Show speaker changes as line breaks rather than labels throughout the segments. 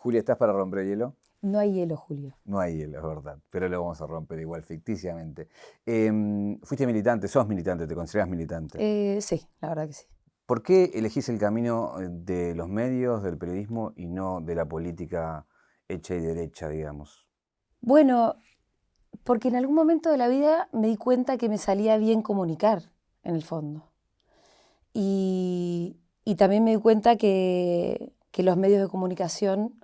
Julia, ¿estás para romper el hielo?
No hay hielo, Julio.
No hay hielo, es verdad, pero lo vamos a romper igual, ficticiamente. Fuiste militante, sos militante, ¿te consideras militante?
Sí, la verdad que sí.
¿Por qué elegís el camino de los medios, del periodismo y no de la política hecha y derecha, digamos?
Bueno, porque en algún momento de la vida me di cuenta que me salía bien comunicar, en el fondo. Y también me di cuenta que los medios de comunicación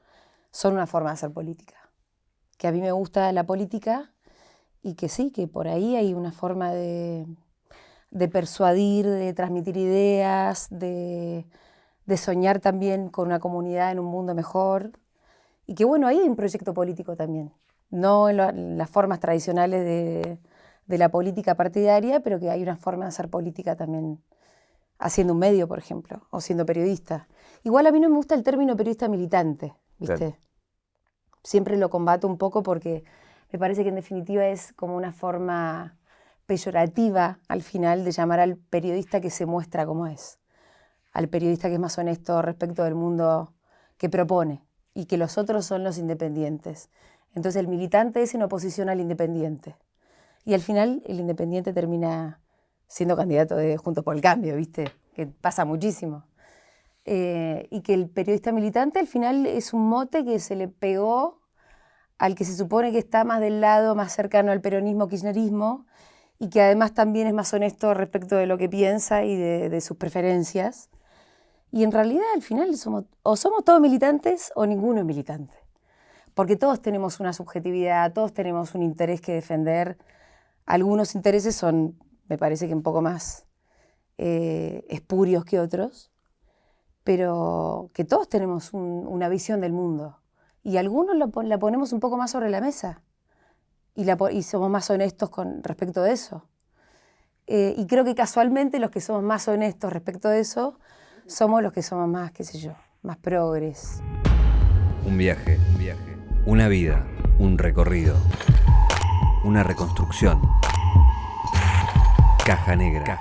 son una forma de hacer política. Que a mí me gusta la política y que sí, que por ahí hay una forma de persuadir, de transmitir ideas, de soñar también con una comunidad en un mundo mejor. Y que bueno, ahí hay un proyecto político también. No en las formas tradicionales de la política partidaria, pero que hay una forma de hacer política también haciendo un medio, por ejemplo, o siendo periodista. Igual a mí no me gusta el término periodista militante, ¿viste?
Claro.
Siempre lo combato un poco porque me parece que en definitiva es como una forma peyorativa al final de llamar al periodista que se muestra como es, al periodista que es más honesto respecto del mundo que propone y que los otros son los independientes. Entonces el militante es en oposición al independiente. Y al final el independiente termina siendo candidato de Juntos por el Cambio, ¿viste? Que pasa muchísimo. Y que el periodista militante al final es un mote que se le pegó al que se supone que está más del lado más cercano al peronismo, kirchnerismo, y que además también es más honesto respecto de lo que piensa y de sus preferencias. Y en realidad al final somos todos militantes o ninguno es militante. Porque todos tenemos una subjetividad, todos tenemos un interés que defender. Algunos intereses son, me parece que un poco más espurios que otros, pero que todos tenemos una visión del mundo. Y algunos la ponemos un poco más sobre la mesa y somos más honestos con respecto de eso. Y creo que casualmente los que somos más honestos respecto de eso somos los que somos más, qué sé yo, más progres.
Un viaje, una vida, un recorrido, una reconstrucción. Caja negra.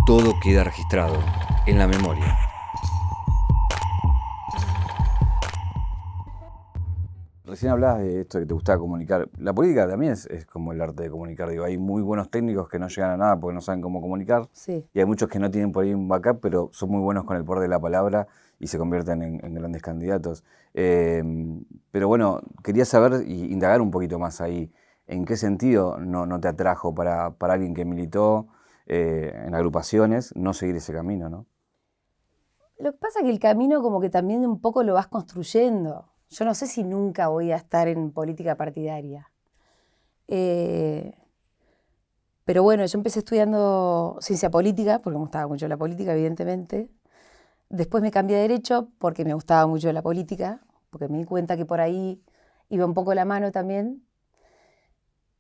Todo queda registrado en la memoria.
Recién hablabas de esto que te gustaba comunicar. La política también es como el arte de comunicar. Digo, hay muy buenos técnicos que no llegan a nada porque no saben cómo comunicar.
Sí.
Y hay muchos que no tienen por ahí un backup, pero son muy buenos con el poder de la palabra y se convierten en grandes candidatos. Pero bueno, quería saber y indagar un poquito más ahí. ¿En qué sentido no te atrajo para alguien que militó en agrupaciones no seguir ese camino, ¿no?
Lo que pasa es que el camino como que también un poco lo vas construyendo. Yo no sé si nunca voy a estar en política partidaria. Pero bueno, yo empecé estudiando ciencia política, porque me gustaba mucho la política, evidentemente. Después me cambié a Derecho porque me gustaba mucho la política, porque me di cuenta que por ahí iba un poco la mano también.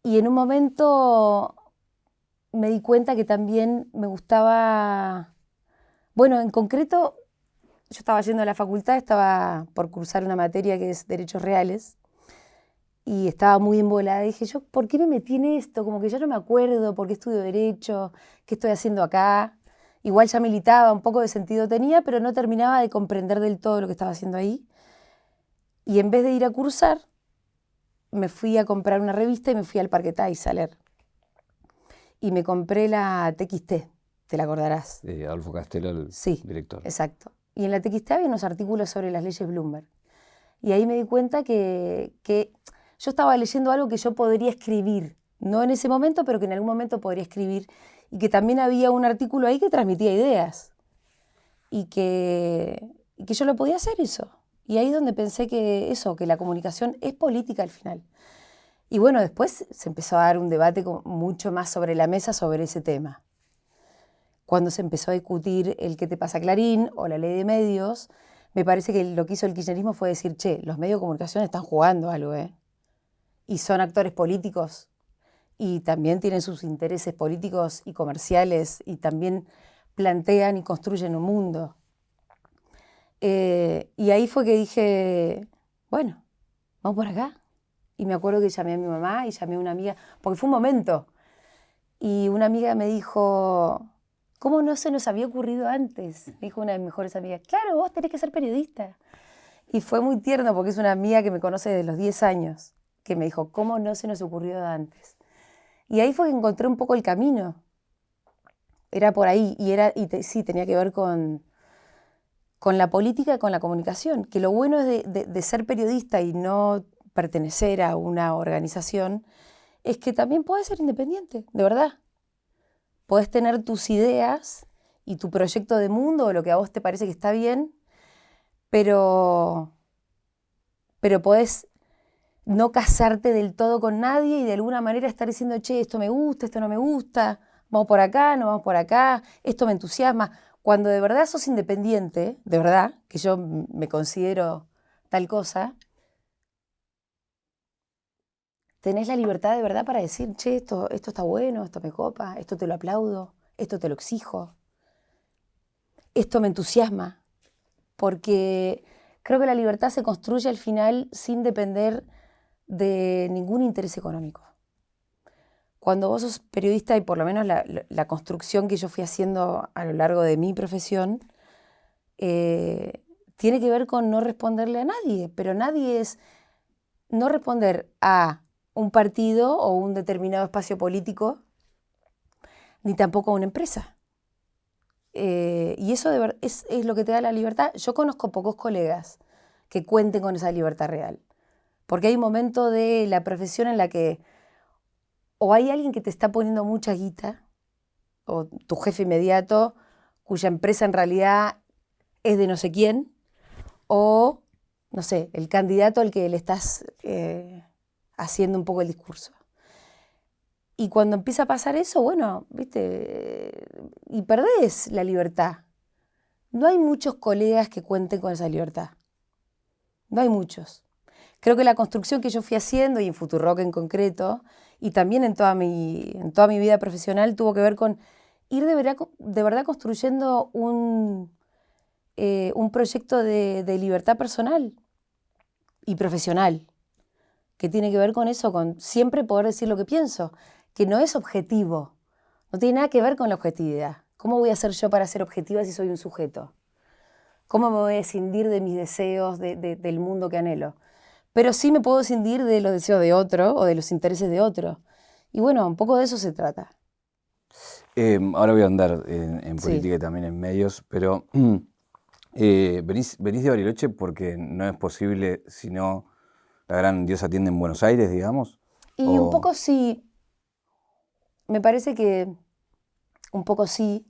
Y en un momento me di cuenta que también me gustaba, bueno, en concreto, yo estaba yendo a la facultad, estaba por cursar una materia que es Derechos Reales, y estaba muy embolada. Y dije, yo, ¿por qué me metí en esto? Como que ya no me acuerdo por qué estudio Derecho, qué estoy haciendo acá. Igual ya militaba, un poco de sentido tenía, pero no terminaba de comprender del todo lo que estaba haciendo ahí. Y en vez de ir a cursar, me fui a comprar una revista y me fui al Parque Táiz a leer. Y me compré la TXT, te la acordarás.
Adolfo Castelo, el
Sí,
director.
exacto. Y en la TXT había unos artículos sobre las leyes Bloomberg. Y ahí me di cuenta que yo estaba leyendo algo que yo podría escribir, no en ese momento, pero que en algún momento podría escribir, y que también había un artículo ahí que transmitía ideas, y que yo lo podía hacer eso. Y ahí es donde pensé que eso, que la comunicación es política al final. Y bueno, después se empezó a dar un debate mucho más sobre la mesa sobre ese tema. Cuando se empezó a discutir el qué te pasa Clarín o la ley de medios, me parece que lo que hizo el kirchnerismo fue decir, che, los medios de comunicación están jugando algo, y son actores políticos y también tienen sus intereses políticos y comerciales y también plantean y construyen un mundo. Y ahí fue que dije, bueno, vamos por acá. Y me acuerdo que llamé a mi mamá y llamé a una amiga, porque fue un momento. Y una amiga me dijo, ¿cómo no se nos había ocurrido antes? Me dijo una de mis mejores amigas, claro, vos tenés que ser periodista. Y fue muy tierno porque es una amiga que me conoce desde los 10 años, que me dijo, ¿cómo no se nos ocurrió de antes? Y ahí fue que encontré un poco el camino. Era por ahí, sí, tenía que ver con la política y con la comunicación, que lo bueno es de ser periodista y no pertenecer a una organización, es que también puedes ser independiente, de verdad. Podés tener tus ideas y tu proyecto de mundo o lo que a vos te parece que está bien, pero podés no casarte del todo con nadie y de alguna manera estar diciendo, che, esto me gusta, esto no me gusta, vamos por acá, no vamos por acá, esto me entusiasma. Cuando de verdad sos independiente, de verdad, que yo me considero tal cosa, tenés la libertad de verdad para decir, che, esto está bueno, esto me copa, esto te lo aplaudo, esto te lo exijo, esto me entusiasma, porque creo que la libertad se construye al final sin depender de ningún interés económico. Cuando vos sos periodista, y por lo menos la construcción que yo fui haciendo a lo largo de mi profesión, tiene que ver con no responderle a nadie, pero nadie es no responder a un partido o un determinado espacio político, ni tampoco a una empresa. Y eso es lo que te da la libertad. Yo conozco pocos colegas que cuenten con esa libertad real, porque hay un momento de la profesión en la que o hay alguien que te está poniendo mucha guita, o tu jefe inmediato, cuya empresa en realidad es de no sé quién, o, no sé, el candidato al que le estás haciendo un poco el discurso. Y cuando empieza a pasar eso, bueno, viste, y perdés la libertad. No hay muchos colegas que cuenten con esa libertad. No hay muchos. Creo que la construcción que yo fui haciendo, y en Futurock en concreto, y también en toda mi vida profesional, tuvo que ver con ir de verdad construyendo un proyecto de libertad personal y profesional, que tiene que ver con eso, con siempre poder decir lo que pienso, que no es objetivo, no tiene nada que ver con la objetividad. ¿Cómo voy a ser yo para ser objetiva si soy un sujeto? ¿Cómo me voy a escindir de mis deseos, del mundo que anhelo? Pero sí me puedo escindir de los deseos de otro o de los intereses de otro. Y bueno, un poco de eso se trata.
Ahora voy a andar en
Sí.
política y también en medios, pero venís de Bariloche porque no es posible si no la gran Dios atiende en Buenos Aires, digamos.
Y un poco sí, me parece que un poco sí.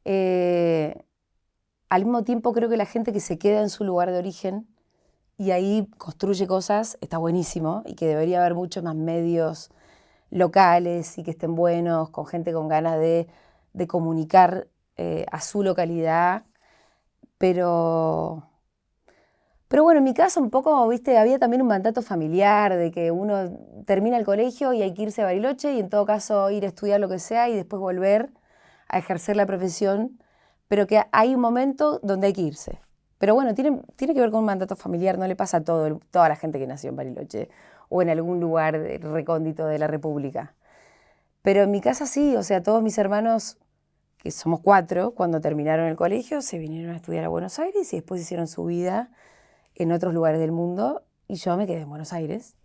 Al mismo tiempo creo que la gente que se queda en su lugar de origen y ahí construye cosas, está buenísimo, y que debería haber muchos más medios locales y que estén buenos, con gente con ganas de comunicar a su localidad. Pero bueno, en mi caso un poco, viste, había también un mandato familiar de que uno termina el colegio y hay que irse a Bariloche y en todo caso ir a estudiar lo que sea y después volver a ejercer la profesión, pero que hay un momento donde hay que irse. Pero bueno, tiene que ver con un mandato familiar, no le pasa a toda la gente que nació en Bariloche o en algún lugar recóndito de la República. Pero en mi casa sí, o sea, todos mis hermanos, que somos 4, cuando terminaron el colegio se vinieron a estudiar a Buenos Aires y después hicieron su vida en otros lugares del mundo y yo me quedé en Buenos Aires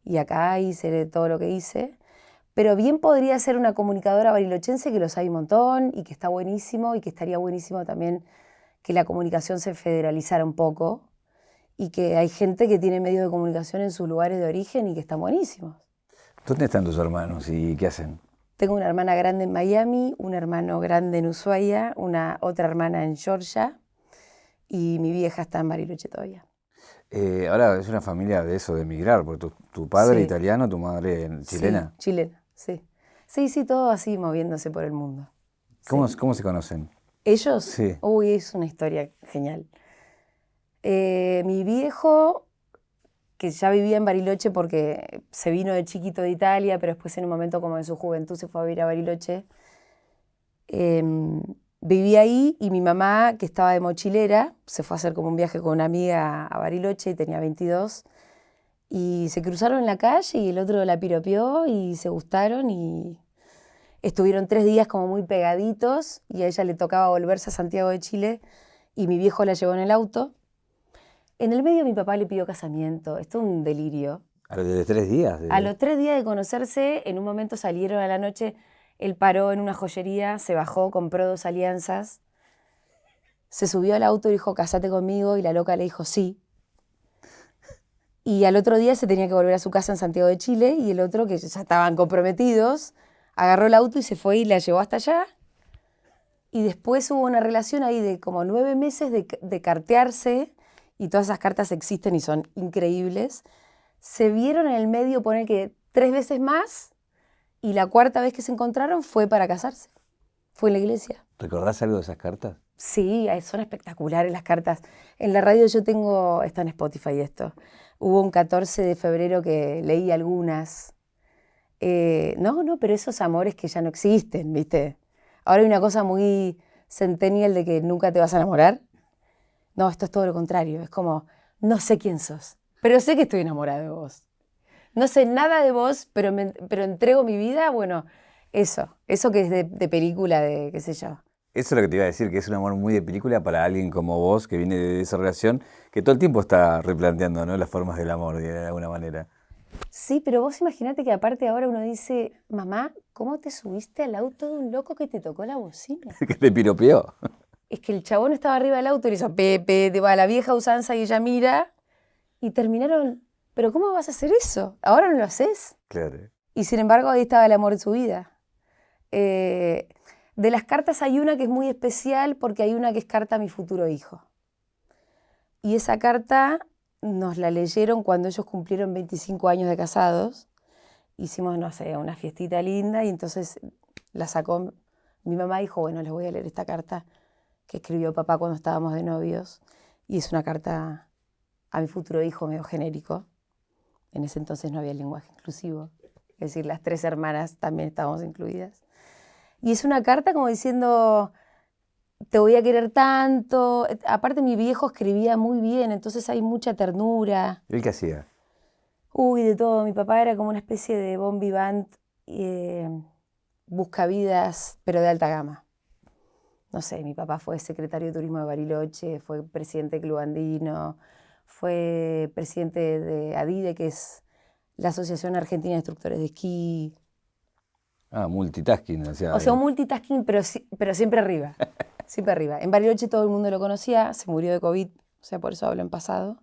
y acá hice todo lo que hice. Pero bien podría ser una comunicadora barilochense, que los hay un montón y que está buenísimo, y que estaría buenísimo también que la comunicación se federalizara un poco y que hay gente que tiene medios de comunicación en sus lugares de origen y que están buenísimos.
¿Dónde están tus hermanos y qué hacen?
Tengo una hermana grande en Miami, un hermano grande en Ushuaia, otra hermana en Georgia y mi vieja está en Bariloche todavía.
Ahora es una familia de eso, de emigrar, porque tu padre
Sí.
italiano, tu madre chilena.
Sí, chilena, sí. Sí, todo así moviéndose por el mundo.
¿Cómo
Sí.
se conocen?
¿Ellos?
Sí.
Uy, es una historia genial. Mi viejo, que ya vivía en Bariloche porque se vino de chiquito de Italia, pero después en un momento como en su juventud se fue a vivir a Bariloche, vivía ahí y mi mamá, que estaba de mochilera, se fue a hacer como un viaje con una amiga a Bariloche y tenía 22, y se cruzaron en la calle y el otro la piropeó y se gustaron y estuvieron 3 días como muy pegaditos y a ella le tocaba volverse a Santiago de Chile y mi viejo la llevó en el auto. En el medio mi papá le pidió casamiento, esto es un delirio.
¿A los de 3 días?
A los 3 días de conocerse, en un momento salieron a la noche, él paró en una joyería, se bajó, compró 2 alianzas, se subió al auto y dijo, casate conmigo, y la loca le dijo sí. Y al otro día se tenía que volver a su casa en Santiago de Chile, y el otro, que ya estaban comprometidos, agarró el auto y se fue y la llevó hasta allá. Y después hubo una relación ahí de como 9 meses de cartearse, y todas esas cartas existen y son increíbles. Se vieron en el medio, poner que 3 veces más, y la 4ª vez que se encontraron fue para casarse. Fue en la iglesia.
¿Recordás algo de esas cartas?
Sí, son espectaculares las cartas. En la radio yo tengo, está en Spotify esto, hubo un 14 de febrero que leí algunas. No, pero esos amores que ya no existen, ¿viste? Ahora hay una cosa muy centennial de que nunca te vas a enamorar. No, esto es todo lo contrario. Es como, no sé quién sos, pero sé que estoy enamorada de vos. No sé nada de vos, pero entrego mi vida, bueno, eso que es de película, de qué sé yo.
Eso es lo que te iba a decir, que es un amor muy de película para alguien como vos, que viene de esa relación, que todo el tiempo está replanteando, ¿no?, las formas del amor, de alguna manera.
Sí, pero vos imaginate que aparte ahora uno dice, mamá, ¿cómo te subiste al auto de un loco que te tocó la bocina?
Que te piropeó.
Es que el chabón estaba arriba del auto y le hizo Pepe, te va a la vieja usanza y ella mira, y terminaron, ¿pero cómo vas a hacer eso? Ahora no lo haces.
Claro.
Y sin embargo ahí estaba el amor de su vida. De las cartas hay una que es muy especial porque hay una que es carta a mi futuro hijo. Y esa carta nos la leyeron cuando ellos cumplieron 25 años de casados. Hicimos, no sé, una fiestita linda y entonces la sacó mi mamá y dijo, bueno, les voy a leer esta carta que escribió papá cuando estábamos de novios. Y es una carta a mi futuro hijo medio genérico. En ese entonces no había lenguaje inclusivo. Es decir, las 3 hermanas también estábamos incluidas. Y es una carta como diciendo, te voy a querer tanto. Aparte mi viejo escribía muy bien, entonces hay mucha ternura.
¿Él qué hacía?
Uy, de todo. Mi papá era como una especie de bon vivant, buscavidas, pero de alta gama. No sé, mi papá fue secretario de Turismo de Bariloche, fue presidente del Club Andino, fue presidente de ADIDE, que es la Asociación Argentina de Instructores de Esquí.
Ah, multitasking.
O sea, un multitasking, pero siempre arriba. Siempre arriba. En Bariloche todo el mundo lo conocía, se murió de COVID, o sea, por eso hablo en pasado.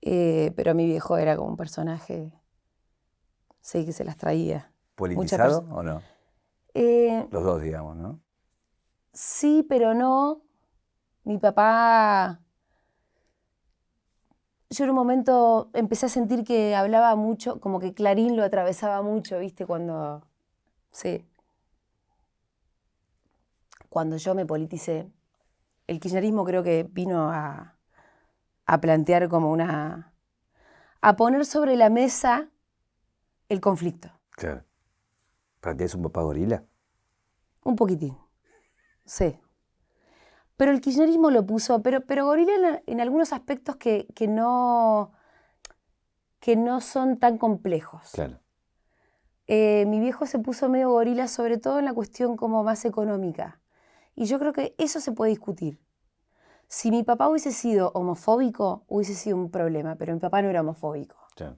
Pero mi viejo era como un personaje, sí, que se las traía.
¿Politizado o no? Los dos, digamos, ¿no?
Sí, pero no. Mi papá, yo en un momento empecé a sentir que hablaba mucho, como que Clarín lo atravesaba mucho, ¿viste? Sí. Cuando yo me politicé, el kirchnerismo creo que vino a plantear como a poner sobre la mesa el conflicto.
Claro. ¿Para ti es un papá gorila?
Un poquitín, sí. Pero el kirchnerismo lo puso, pero gorila en algunos aspectos que no son tan complejos.
Claro.
Mi viejo se puso medio gorila, sobre todo en la cuestión como más económica. Y yo creo que eso se puede discutir. Si mi papá hubiese sido homofóbico, hubiese sido un problema, pero mi papá no era homofóbico.
Claro.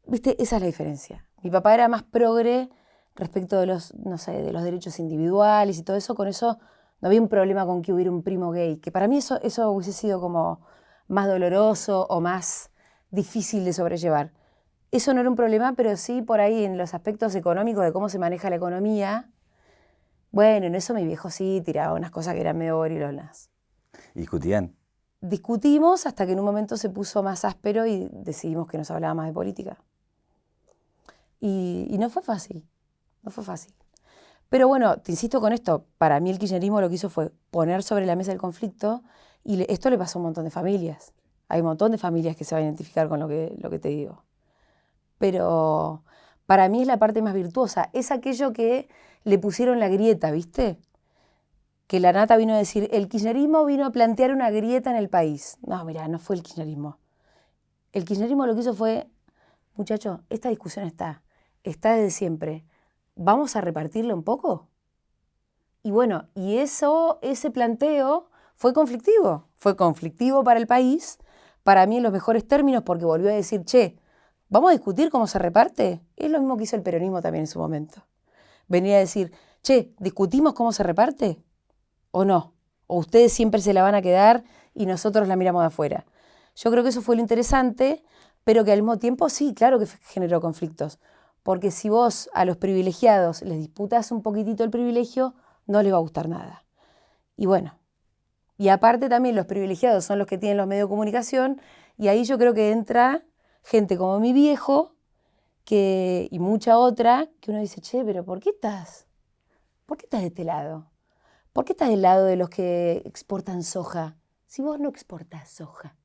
¿Viste? Esa es la diferencia. Mi papá era más progre respecto de los, no sé, de los derechos individuales y todo eso. Con eso no había un problema con que hubiera un primo gay, que para mí eso hubiese sido como más doloroso o más difícil de sobrellevar. Eso no era un problema, pero sí por ahí en los aspectos económicos de cómo se maneja la economía. Bueno, en eso mi viejo sí tiraba unas cosas que eran medio gorilonas.
¿Discutían?
Discutimos hasta que en un momento se puso más áspero y decidimos que nos hablaba más de política. Y no fue fácil, no fue fácil. Pero bueno, te insisto con esto, para mí el kirchnerismo lo que hizo fue poner sobre la mesa el conflicto y esto le pasó a un montón de familias. Hay un montón de familias que se van a identificar con lo que te digo. Pero para mí es la parte más virtuosa, es aquello que le pusieron la grieta, ¿viste? Que la nata vino a decir, el kirchnerismo vino a plantear una grieta en el país. No, mirá, no fue el kirchnerismo. El kirchnerismo lo que hizo fue, muchachos, esta discusión está desde siempre. ¿Vamos a repartirla un poco? Y bueno, ese planteo fue conflictivo para el país, para mí en los mejores términos, porque volvió a decir, che, ¿vamos a discutir cómo se reparte? Es lo mismo que hizo el peronismo también en su momento. Venía a decir, che, ¿discutimos cómo se reparte o no? ¿O ustedes siempre se la van a quedar y nosotros la miramos de afuera? Yo creo que eso fue lo interesante, pero que al mismo tiempo sí, claro que generó conflictos. Porque si vos a los privilegiados les disputas un poquitito el privilegio, no les va a gustar nada. Y bueno, y aparte también los privilegiados son los que tienen los medios de comunicación, y ahí yo creo que entra gente como mi viejo y mucha otra, que uno dice, che, pero ¿por qué estás de este lado? ¿Por qué estás del lado de los que exportan soja? Si vos no exportás soja,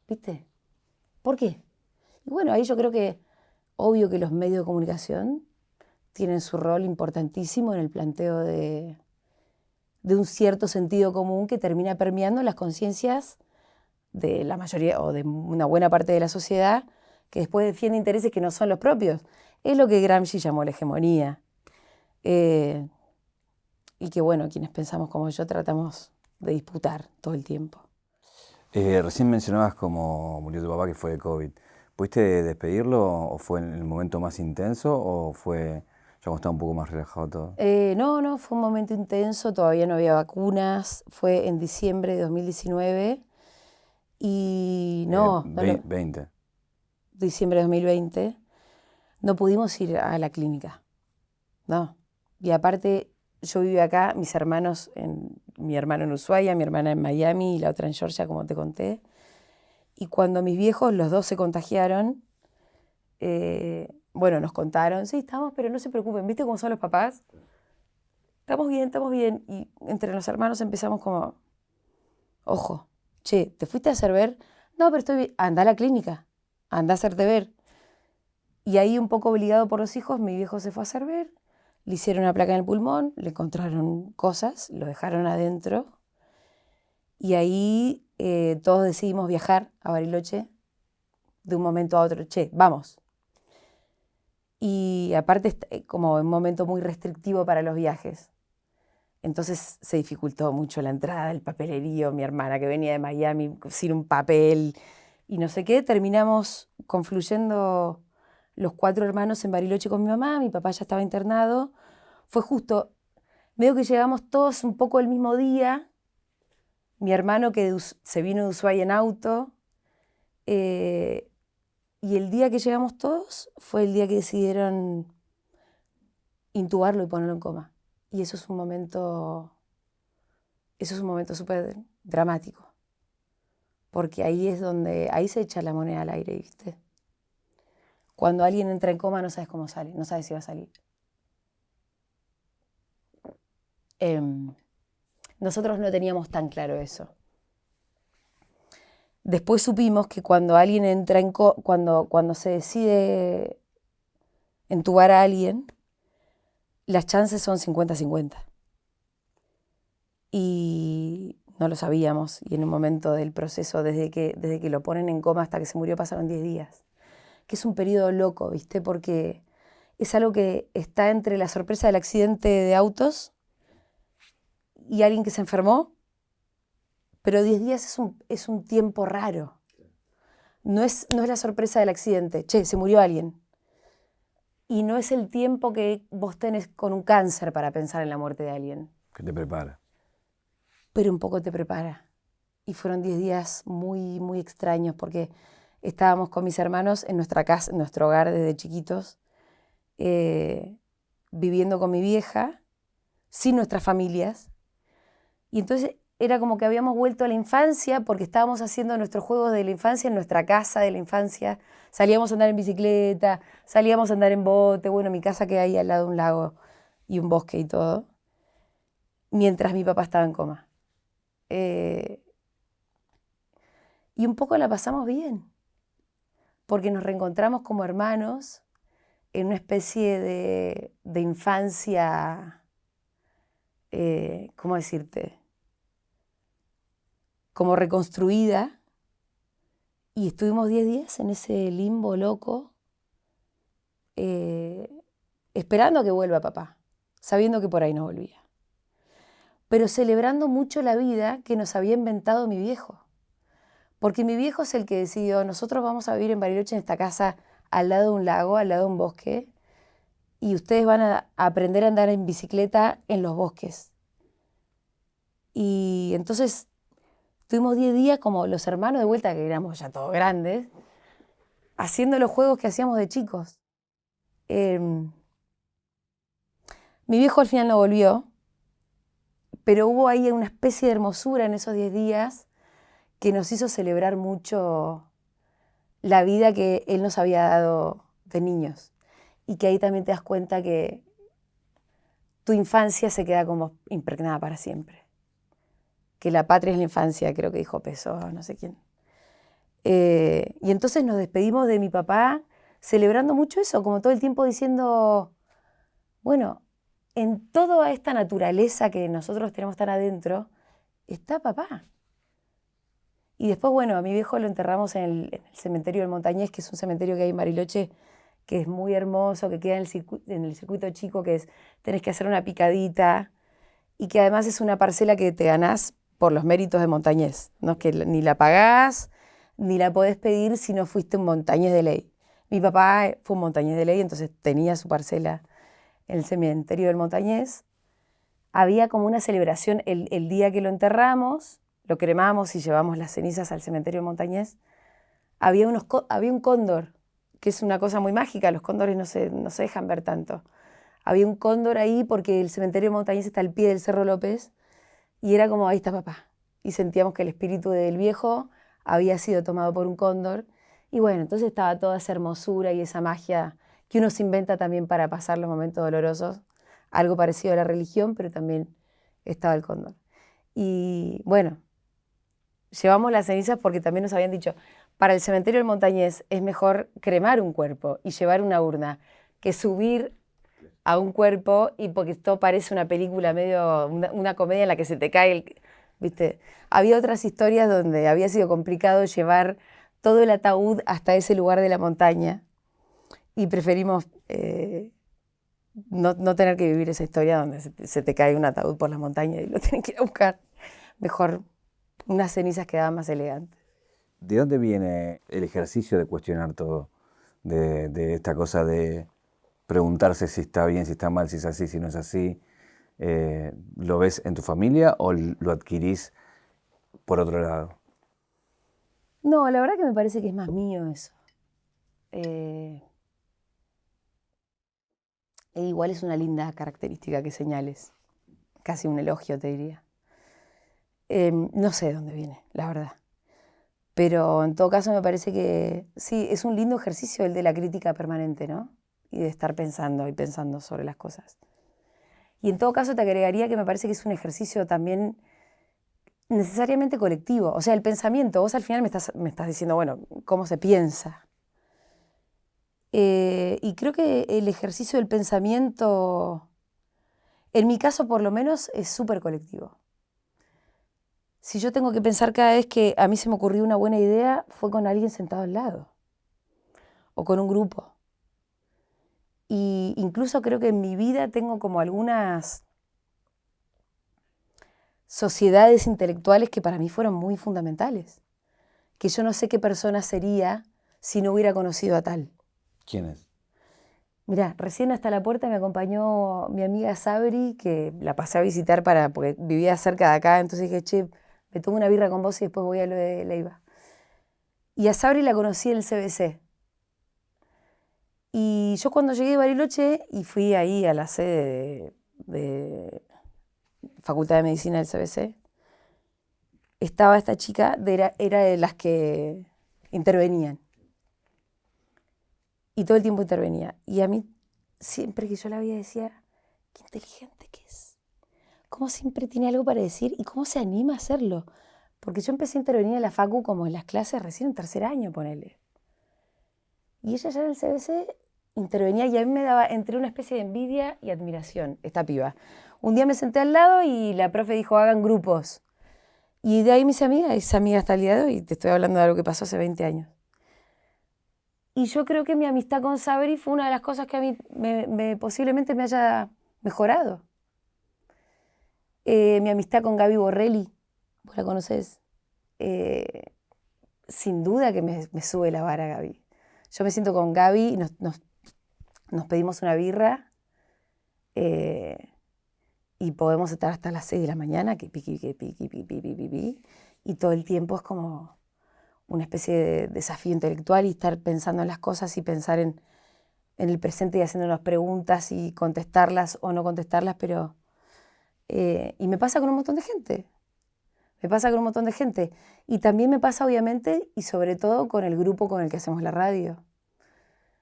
¿viste? ¿Por qué? Y bueno, ahí yo creo que, obvio que los medios de comunicación tienen su rol importantísimo en el planteo de un cierto sentido común que termina permeando las conciencias de la mayoría o de una buena parte de la sociedad, que después defiende intereses que no son los propios. Es lo que Gramsci llamó la hegemonía. Y que, bueno, quienes pensamos como yo tratamos de disputar todo el tiempo.
Recién mencionabas cómo murió tu papá, que fue de COVID. ¿Pudiste despedirlo o fue en el momento más intenso o fue ya cuando estaba un poco más relajado todo?
No, fue un momento intenso, todavía no había vacunas, fue en diciembre de 2019 y no,
20.
Diciembre de 2020, no pudimos ir a la clínica, no. Y aparte, yo vivo acá, mi hermano en Ushuaia, mi hermana en Miami y la otra en Georgia, como te conté. Y cuando mis viejos, los dos se contagiaron, bueno, nos contaron, sí, estamos, pero no se preocupen, ¿viste cómo son los papás? Estamos bien. Y entre los hermanos empezamos como, ojo, che, ¿te fuiste a hacer ver? No, pero estoy bien. Anda a la clínica, anda a hacerte ver. Y ahí, un poco obligado por los hijos, mi viejo se fue a hacer ver, le hicieron una placa en el pulmón, le encontraron cosas, lo dejaron adentro. Y ahí todos decidimos viajar a Bariloche de un momento a otro. Che, vamos. Y aparte, como un momento muy restrictivo para los viajes. Entonces se dificultó mucho la entrada, el papelerío, mi hermana que venía de Miami sin un papel y no sé qué. Terminamos confluyendo los 4 hermanos en Bariloche con mi papá ya estaba internado. Fue justo, medio que llegamos todos un poco el mismo día. Mi hermano que se vino de Ushuaia en auto. Y el día que llegamos todos fue el día que decidieron intubarlo y ponerlo en coma. Y eso es un momento súper dramático. Porque ahí se echa la moneda al aire, ¿viste? Cuando alguien entra en coma no sabes cómo sale, no sabes si va a salir. Nosotros no teníamos tan claro eso. Después supimos que cuando alguien entra cuando se decide entubar a alguien, las chances son 50-50. Y no lo sabíamos. Y en un momento del proceso, desde que lo ponen en coma hasta que se murió, pasaron 10 días. Que es un periodo loco, ¿viste? Porque es algo que está entre la sorpresa del accidente de autos y alguien que se enfermó. Pero 10 días es un tiempo raro. No es la sorpresa del accidente. Che, se murió alguien. Y no es el tiempo que vos tenés con un cáncer para pensar en la muerte de alguien.
Que te prepara.
Pero un poco te prepara. Y fueron 10 días muy, muy extraños porque estábamos con mis hermanos en nuestra casa, en nuestro hogar desde chiquitos, viviendo con mi vieja, sin nuestras familias. Y entonces era como que habíamos vuelto a la infancia porque estábamos haciendo nuestros juegos de la infancia en nuestra casa de la infancia. Salíamos a andar en bicicleta, salíamos a andar en bote. Bueno, mi casa queda ahí al lado de un lago y un bosque y todo, mientras mi papá estaba en coma. Y un poco la pasamos bien, porque nos reencontramos como hermanos en una especie de infancia, ¿cómo decirte? Como reconstruida, y estuvimos 10 días en ese limbo loco, esperando a que vuelva papá, sabiendo que por ahí no volvía. pero celebrando mucho la vida que nos había inventado mi viejo. Porque mi viejo es el que decidió, nosotros vamos a vivir en Bariloche, en esta casa, al lado de un lago, al lado de un bosque, y ustedes van a aprender a andar en bicicleta en los bosques. Y entonces tuvimos 10 días como los hermanos de vuelta, que éramos ya todos grandes, haciendo los juegos que hacíamos de chicos. Mi viejo al final no volvió, pero hubo ahí una especie de hermosura en esos 10 días que nos hizo celebrar mucho la vida que él nos había dado de niños. Y que ahí también te das cuenta que tu infancia se queda como impregnada para siempre. Que la patria es la infancia, creo que dijo Pessoa, no sé quién. Y entonces nos despedimos de mi papá celebrando mucho eso, como todo el tiempo diciendo, bueno, en toda esta naturaleza que nosotros tenemos tan adentro, está papá. Y después, bueno, a mi viejo lo enterramos en el cementerio del Montañés, que es un cementerio que hay en Bariloche, que es muy hermoso, que queda en el circuito chico, que es, tenés que hacer una picadita, y que además es una parcela que te ganás por los méritos de Montañés. No es que ni la pagás, ni la podés pedir si no fuiste un montañés de ley. Mi papá fue un montañés de ley, entonces tenía su parcela en el cementerio del Montañés. Había como una celebración el día que lo enterramos, lo cremamos y llevamos las cenizas al cementerio del Montañés. Había un cóndor, que es una cosa muy mágica, los cóndores no se dejan ver tanto. Había un cóndor ahí porque el cementerio del Montañés está al pie del Cerro López y era como, ahí está papá. Y sentíamos que el espíritu del viejo había sido tomado por un cóndor. Y bueno, entonces estaba toda esa hermosura y esa magia que uno se inventa también para pasar los momentos dolorosos. Algo parecido a la religión, pero también estaba el cóndor. Y bueno, llevamos las cenizas porque también nos habían dicho, para el cementerio del Montañés es mejor cremar un cuerpo y llevar una urna que subir a un cuerpo, y porque esto parece una película medio, una comedia en la que se te cae ¿viste? Había otras historias donde había sido complicado llevar todo el ataúd hasta ese lugar de la montaña y preferimos no tener que vivir esa historia donde se te cae un ataúd por la montaña y lo tienen que ir a buscar. Mejor unas cenizas quedaban más elegantes.
¿De dónde viene el ejercicio de cuestionar todo? De esta cosa de preguntarse si está bien, si está mal, si es así, si no es así. ¿Lo ves en tu familia o lo adquirís por otro lado?
No, la verdad que me parece que es más mío eso. Igual es una linda característica que señales. Casi un elogio, te diría. No sé de dónde viene, la verdad. Pero en todo caso me parece que sí, es un lindo ejercicio el de la crítica permanente, ¿no? Y de estar pensando y pensando sobre las cosas. Y en todo caso te agregaría que me parece que es un ejercicio también necesariamente colectivo. O sea, el pensamiento, vos al final me estás diciendo, bueno, ¿cómo se piensa? Y creo que el ejercicio del pensamiento, en mi caso por lo menos, es súper colectivo. Si yo tengo que pensar cada vez que a mí se me ocurrió una buena idea, fue con alguien sentado al lado o con un grupo. Y incluso creo que en mi vida tengo como algunas sociedades intelectuales que para mí fueron muy fundamentales, que yo no sé qué persona sería si no hubiera conocido a tal.
¿Quién es?
Mirá, recién hasta la puerta me acompañó mi amiga Sabri, que la pasé a visitar porque vivía cerca de acá, entonces dije, che, me tomo una birra con vos y después voy a lo de Leiva. Y a Sabri la conocí en el CBC. Y yo cuando llegué de Bariloche y fui ahí a la sede de Facultad de Medicina del CBC, estaba esta chica, era de las que intervenían. Y todo el tiempo intervenía. Y a mí, siempre que yo la veía, decía, qué inteligente que es. Cómo siempre tiene algo para decir y cómo se anima a hacerlo. Porque yo empecé a intervenir en la facu como en las clases recién en tercer año, ponele. Y ella ya en el CBC intervenía y a mí me daba entre una especie de envidia y admiración, esta piba. Un día me senté al lado y la profe dijo, hagan grupos. Y de ahí mis amigas, esa amiga hasta el día de hoy, te estoy hablando de algo que pasó hace 20 años. Y yo creo que mi amistad con Sabri fue una de las cosas que a mí posiblemente me haya mejorado. Mi amistad con Gaby Borrelli, ¿vos la conocés? Sin duda que me sube la vara Gaby. Yo me siento con Gaby y nos pedimos una birra y podemos estar hasta las 6 de la mañana, que piqui, y todo el tiempo es como una especie de desafío intelectual y estar pensando en las cosas y pensar en el presente y haciéndonos preguntas y contestarlas o no contestarlas, pero... y me pasa con un montón de gente. Me pasa con un montón de gente. Y también me pasa, obviamente, y sobre todo con el grupo con el que hacemos la radio.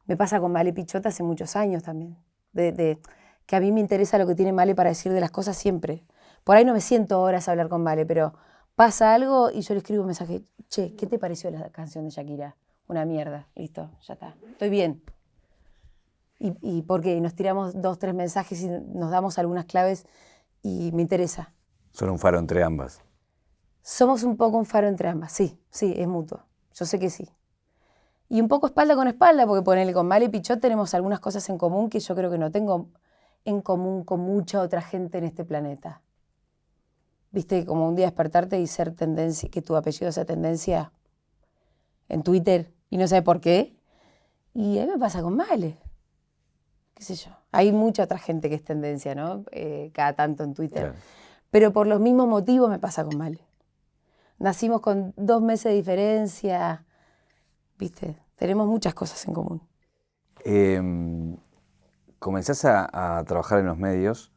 Me pasa con Male Pichot hace muchos años también. Que a mí me interesa lo que tiene Male para decir de las cosas siempre. Por ahí no me siento horas a hablar con Male, pero pasa algo y yo le escribo un mensaje. Che, ¿qué te pareció la canción de Shakira? Una mierda. Listo, ya está. Estoy bien. Y porque nos tiramos 2, 3 mensajes y nos damos algunas claves y me interesa.
Son un faro entre ambas.
Somos un poco un faro entre ambas, sí, es mutuo. Yo sé que sí. Y un poco espalda con espalda, porque ponele con Male Pichot tenemos algunas cosas en común que yo creo que no tengo en común con mucha otra gente en este planeta. Viste, como un día despertarte y ser tendencia, que tu apellido sea tendencia en Twitter y no sabes por qué. Y a mí me pasa con Male. Qué sé yo. Hay mucha otra gente que es tendencia, ¿no? Cada tanto en Twitter.
Claro.
Pero por los mismos motivos me pasa con Male. Nacimos con 2 meses de diferencia, ¿viste? Tenemos muchas cosas en común.
Comenzás a trabajar en los medios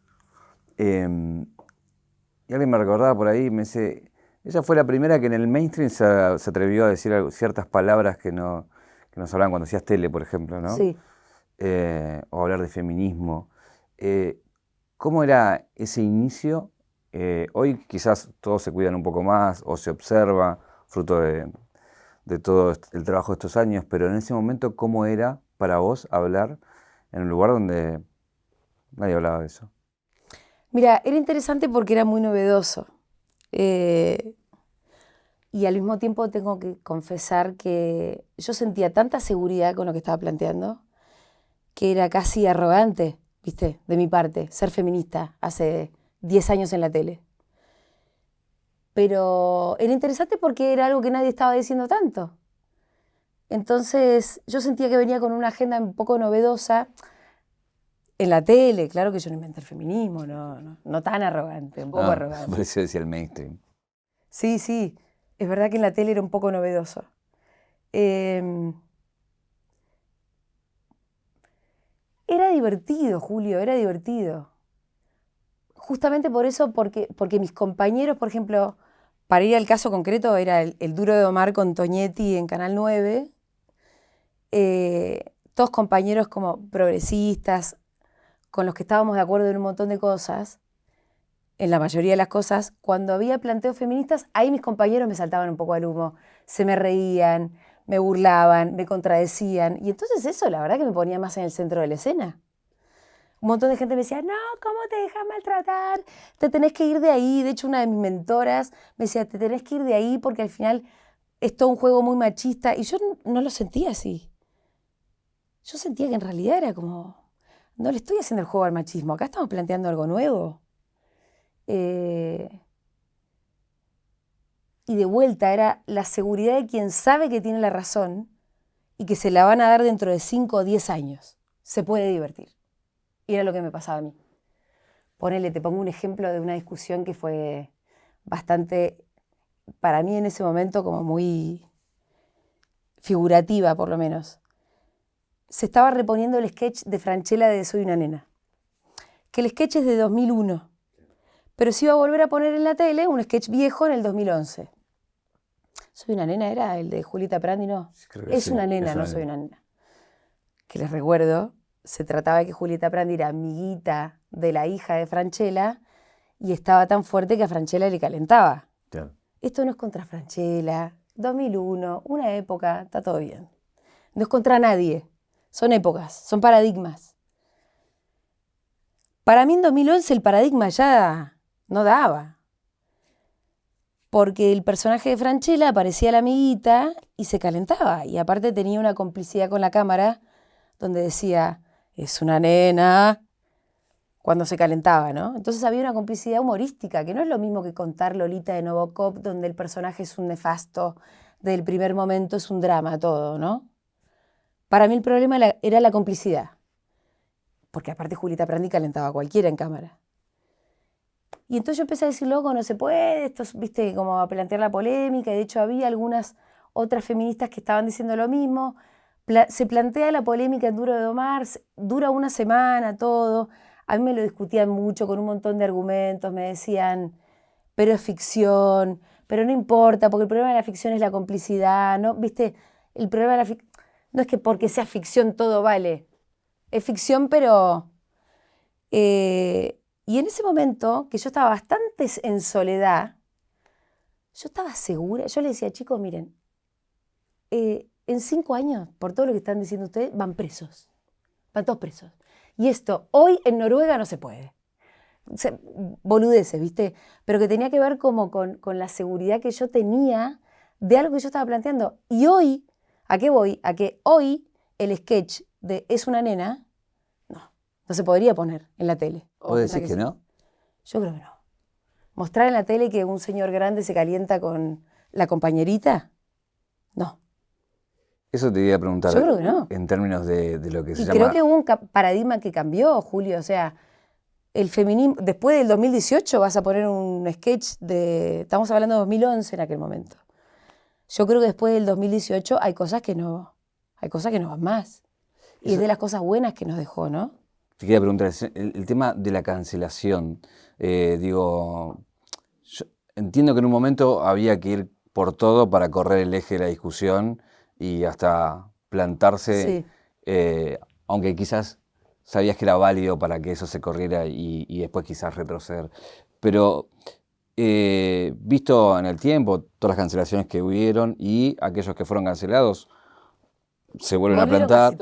y alguien me recordaba por ahí, me dice, ella fue la primera que en el mainstream se atrevió a decir ciertas palabras que nos hablaban cuando hacías tele, por ejemplo, ¿no?
Sí.
O hablar de feminismo. ¿Cómo era ese inicio? Hoy quizás todos se cuidan un poco más o se observa, fruto de todo el trabajo de estos años, pero en ese momento, ¿cómo era para vos hablar en un lugar donde nadie hablaba de eso?
Mira, era interesante porque era muy novedoso. Y al mismo tiempo tengo que confesar que yo sentía tanta seguridad con lo que estaba planteando que era casi arrogante, ¿viste? De mi parte, ser feminista hace 10 años en la tele. Pero era interesante porque era algo que nadie estaba diciendo tanto. Entonces yo sentía que venía con una agenda un poco novedosa en la tele. Claro que yo no inventé el feminismo, no tan arrogante, un poco arrogante.
Por eso decía el mainstream.
Sí, es verdad que en la tele era un poco novedoso. Era divertido, Julio, era divertido. Justamente por eso, porque mis compañeros, por ejemplo, para ir al caso concreto, era el Duro de Omar con Toñetti en Canal 9, todos compañeros como progresistas, con los que estábamos de acuerdo en un montón de cosas, en la mayoría de las cosas, cuando había planteos feministas, ahí mis compañeros me saltaban un poco al humo, se me reían, me burlaban, me contradecían, y entonces eso la verdad que me ponía más en el centro de la escena. Un montón de gente me decía, no, ¿cómo te dejas maltratar? Te tenés que ir de ahí. De hecho, una de mis mentoras me decía, te tenés que ir de ahí porque al final es todo un juego muy machista. Y yo no lo sentía así. Yo sentía que en realidad era como, no le estoy haciendo el juego al machismo, acá estamos planteando algo nuevo. Y de vuelta era la seguridad de quien sabe que tiene la razón y que se la van a dar dentro de 5 o 10 años. Se puede divertir. Y era lo que me pasaba a mí. Ponele, te pongo un ejemplo de una discusión que fue bastante, para mí en ese momento, como muy figurativa, por lo menos. Se estaba reponiendo el sketch de Francella de Soy una nena. Que el sketch es de 2001. Pero se iba a volver a poner en la tele un sketch viejo en el 2011. Soy una nena, era el de Julieta Prandi, no. Es una nena, no soy una nena. Que les recuerdo, se trataba de que Julieta Prandi era amiguita de la hija de Francella y estaba tan fuerte que a Francella le calentaba.
Claro.
Esto no es contra Francella, 2001, una época, está todo bien. No es contra nadie, son épocas, son paradigmas. Para mí en 2011 el paradigma ya no daba. Porque el personaje de Francella aparecía la amiguita y se calentaba. Y aparte tenía una complicidad con la cámara donde decía, es una nena, cuando se calentaba, ¿no? Entonces había una complicidad humorística, que no es lo mismo que contar Lolita de Novocop, donde el personaje es un nefasto, desde el primer momento es un drama todo, ¿no? Para mí el problema era la complicidad, porque aparte Julieta Prandi calentaba a cualquiera en cámara. Y entonces yo empecé a decir, loco, no se puede, esto, viste, como a plantear la polémica, y de hecho había algunas otras feministas que estaban diciendo lo mismo. Se plantea la polémica en Duro de Domar, dura una semana todo. A mí me lo discutían mucho con un montón de argumentos, me decían, pero es ficción, pero no importa, porque el problema de la ficción es la complicidad, ¿no? ¿Viste? El problema de la ficción no es que porque sea ficción todo vale. Es ficción, pero... y en ese momento, que yo estaba bastante en soledad, yo estaba segura, yo le decía, chicos, miren, en 5 años, por todo lo que están diciendo ustedes, van presos. Van todos presos. Y esto, hoy en Noruega no se puede. O sea, boludeces, ¿viste? Pero que tenía que ver como con la seguridad que yo tenía de algo que yo estaba planteando. Y hoy, ¿a qué voy? A que hoy el sketch de Es una nena, no se podría poner en la tele.
¿Vos decís que
sí?
no?
Yo creo que no. Mostrar en la tele que un señor grande se calienta con la compañerita, no.
Eso te iba a preguntar.
Yo creo que no.
En términos de lo que se
Y
llama...
creo que hubo un paradigma que cambió, Julio. O sea, el feminismo, después del 2018 vas a poner un sketch de, estamos hablando de 2011 en aquel momento. Yo creo que después del 2018 hay cosas que no van más. Y es de las cosas buenas que nos dejó, ¿no?
Te quería preguntar, el tema de la cancelación, digo, yo entiendo que en un momento había que ir por todo para correr el eje de la discusión y hasta plantarse, aunque quizás sabías que era válido para que eso se corriera y después quizás retroceder. Pero visto en el tiempo todas las cancelaciones que hubieron y aquellos que fueron cancelados, se vuelven a plantar,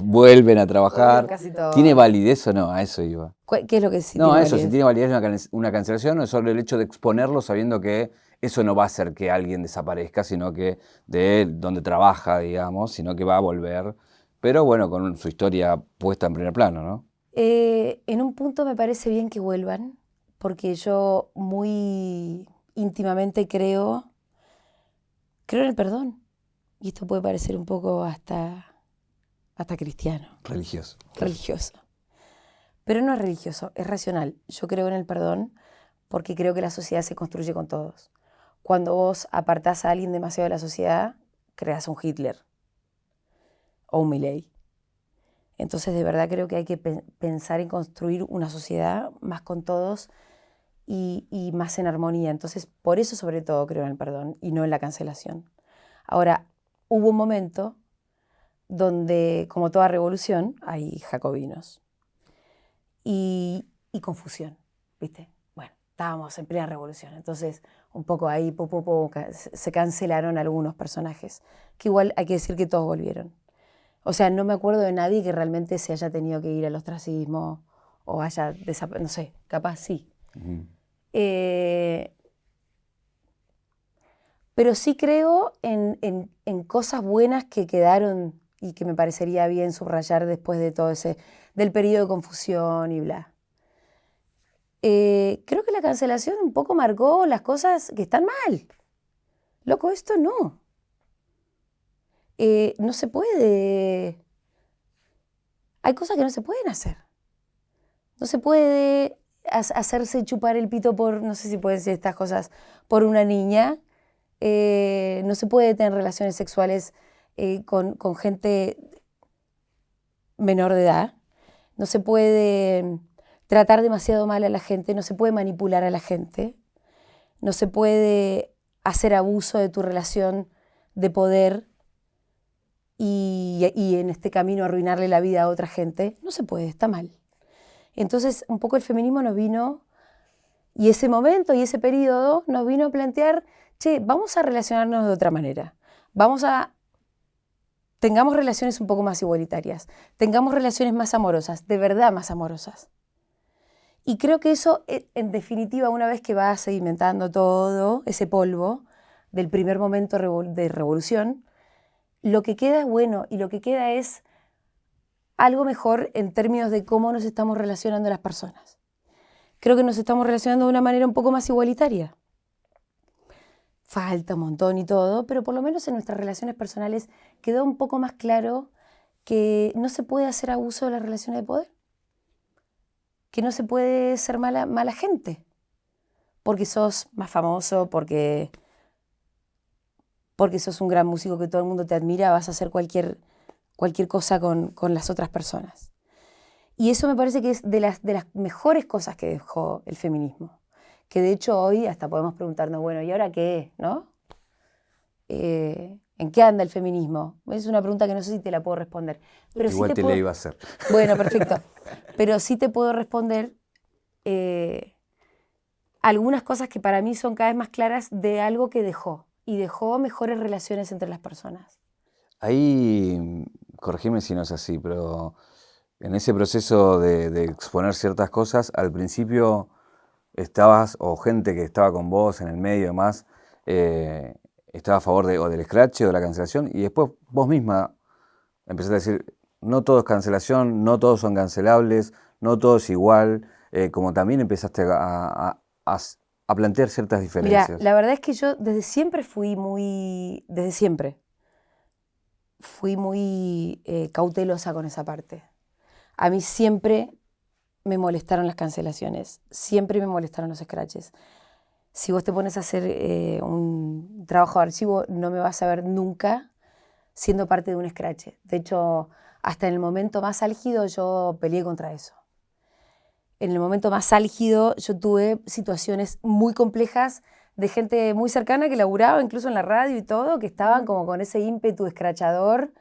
vuelven a trabajar. ¿Tiene validez o no? A eso iba.
¿Qué es lo que sí
no,
tiene
eso,
validez?
si tiene validez una cancelación, no es solo el hecho de exponerlo sabiendo que eso no va a hacer que alguien desaparezca, sino que de donde trabaja, digamos, sino que va a volver, pero bueno, con su historia puesta en primer plano, ¿no?
En un punto me parece bien que vuelvan, porque yo muy íntimamente creo en el perdón. Y esto puede parecer un poco hasta cristiano.
Religioso.
Religioso. Pero no es religioso, es racional. Yo creo en el perdón porque creo que la sociedad se construye con todos. Cuando vos apartás a alguien demasiado de la sociedad, creas un Hitler o un Milei. Entonces, de verdad creo que hay que pensar en construir una sociedad más con todos y más en armonía. Entonces, por eso sobre todo creo en el perdón y no en la cancelación. Ahora, hubo un momento donde, como toda revolución, hay jacobinos y confusión, ¿viste? Bueno, estábamos en plena revolución, entonces un poco ahí se cancelaron algunos personajes, que igual hay que decir que todos volvieron. O sea, no me acuerdo de nadie que realmente se haya tenido que ir al ostracismo o haya desaparecido, no sé, capaz sí. Uh-huh. Pero sí creo en cosas buenas que quedaron y que me parecería bien subrayar después de todo del periodo de confusión y bla. Creo que la cancelación un poco marcó las cosas que están mal. Loco, esto no. No se puede. Hay cosas que no se pueden hacer. No se puede hacerse chupar el pito por, no sé si pueden decir estas cosas, por una niña. No se puede tener relaciones sexuales con gente menor de edad. No se puede tratar demasiado mal a la gente. No se puede manipular a la gente. No se puede hacer abuso de tu relación de poder y en este camino arruinarle la vida a otra gente. No se puede, está mal. Entonces, un poco el feminismo nos vino, y ese momento y ese periodo nos vino a plantear, che, vamos a relacionarnos de otra manera. Tengamos relaciones un poco más igualitarias. Tengamos relaciones más amorosas, de verdad más amorosas. Y creo que eso, en definitiva, una vez que va sedimentando todo ese polvo del primer momento de revolución, lo que queda es bueno y lo que queda es algo mejor en términos de cómo nos estamos relacionando las personas. Creo que nos estamos relacionando de una manera un poco más igualitaria. Falta un montón y todo, pero por lo menos en nuestras relaciones personales quedó un poco más claro que no se puede hacer abuso de las relaciones de poder, que no se puede ser mala gente, porque sos más famoso, porque sos un gran músico que todo el mundo te admira, vas a hacer cualquier cosa con las otras personas. Y eso me parece que es de las mejores cosas que dejó el feminismo. Que de hecho hoy hasta podemos preguntarnos, bueno, ¿y ahora qué? ¿No? ¿En qué anda el feminismo? Es una pregunta que no sé si te la puedo responder. Pero
Igual
sí
te la iba a hacer.
Bueno, perfecto. Pero sí te puedo responder algunas cosas que para mí son cada vez más claras de algo que dejó. Y dejó mejores relaciones entre las personas.
Ahí, corregime si no es así, pero en ese proceso de exponer ciertas cosas, al principio estabas, o gente que estaba con vos en el medio y demás, estaba a favor o del scratch o de la cancelación, y después vos misma empezaste a decir, no todo es cancelación, no todos son cancelables, no todo es igual, como también empezaste a plantear ciertas diferencias.
Mira, la verdad es que yo desde siempre fui muy cautelosa con esa parte. A mí siempre me molestaron las cancelaciones, siempre me molestaron los scratches. Si vos te pones a hacer un trabajo de archivo, no me vas a ver nunca siendo parte de un scratch. De hecho, hasta en el momento más álgido yo peleé contra eso. En el momento más álgido yo tuve situaciones muy complejas de gente muy cercana que laburaba incluso en la radio y todo, que estaban como con ese ímpetu escrachador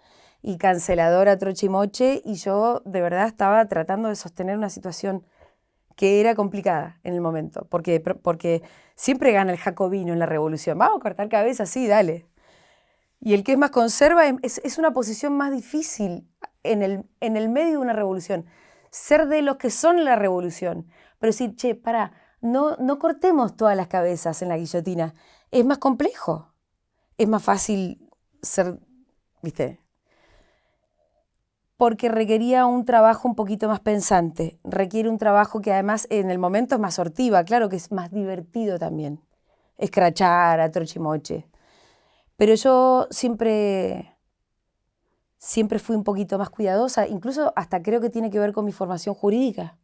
y cancelador a troche y moche, y yo de verdad estaba tratando de sostener una situación que era complicada en el momento, porque siempre gana el jacobino en la revolución. Vamos a cortar cabezas, sí, dale. Y el que es más conserva es una posición más difícil en el medio de una revolución. Ser de los que son la revolución. Pero decir, che, pará, no cortemos todas las cabezas en la guillotina. Es más complejo. Es más fácil ser, ¿viste? Porque requería un trabajo un poquito más pensante. Requiere un trabajo que además en el momento es más sortiva. Claro que es más divertido también. Escrachar a trochimoche. Pero yo siempre fui un poquito más cuidadosa, incluso hasta creo que tiene que ver con mi formación jurídica.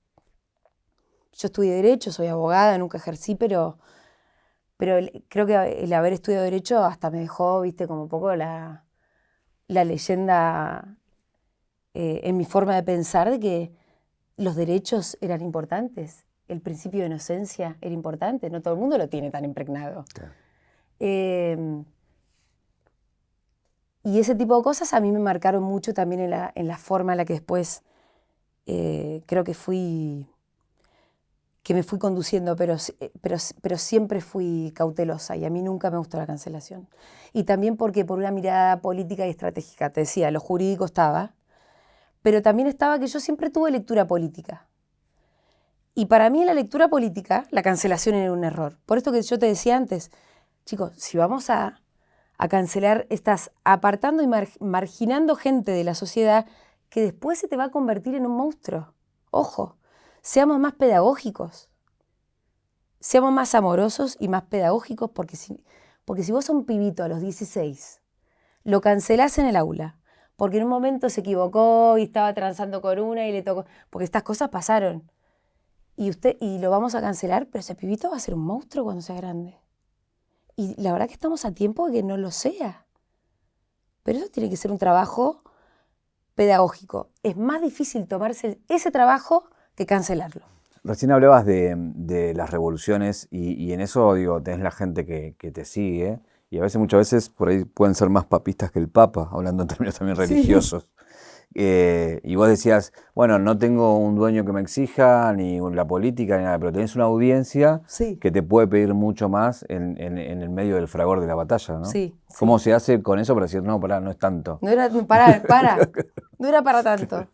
Yo estudié Derecho, soy abogada, nunca ejercí, pero creo que el haber estudiado Derecho hasta me dejó, viste, como un poco la leyenda en mi forma de pensar de que los derechos eran importantes, el principio de inocencia era importante, no todo el mundo lo tiene tan impregnado.
Claro.
Y ese tipo de cosas a mí me marcaron mucho también en la forma en la que después creo que me fui conduciendo, pero siempre fui cautelosa y a mí nunca me gustó la cancelación. Y también porque por una mirada política y estratégica, te decía, lo jurídico estaba, pero también estaba que yo siempre tuve lectura política. Y para mí en la lectura política la cancelación era un error. Por esto que yo te decía antes, chicos, si vamos a cancelar, estás apartando y marginando gente de la sociedad que después se te va a convertir en un monstruo. Ojo, seamos más pedagógicos, seamos más amorosos y más pedagógicos, porque si vos sos un pibito a los 16, lo cancelás en el aula, porque en un momento se equivocó y estaba transando con una y le tocó, porque estas cosas pasaron, y lo vamos a cancelar, pero ese pibito va a ser un monstruo cuando sea grande. Y la verdad que estamos a tiempo de que no lo sea. Pero eso tiene que ser un trabajo pedagógico. Es más difícil tomarse ese trabajo que cancelarlo.
Recién hablabas de las revoluciones y en eso, digo, tenés la gente que te sigue y muchas veces por ahí pueden ser más papistas que el Papa, hablando en términos también religiosos. Y vos decías, bueno, no tengo un dueño que me exija, ni la política, ni nada, pero tenés una audiencia que te puede pedir mucho más en el medio del fragor de la batalla, ¿no?
Sí.
¿Cómo se hace con eso para decir, no, pará, no es tanto?
No era para tanto.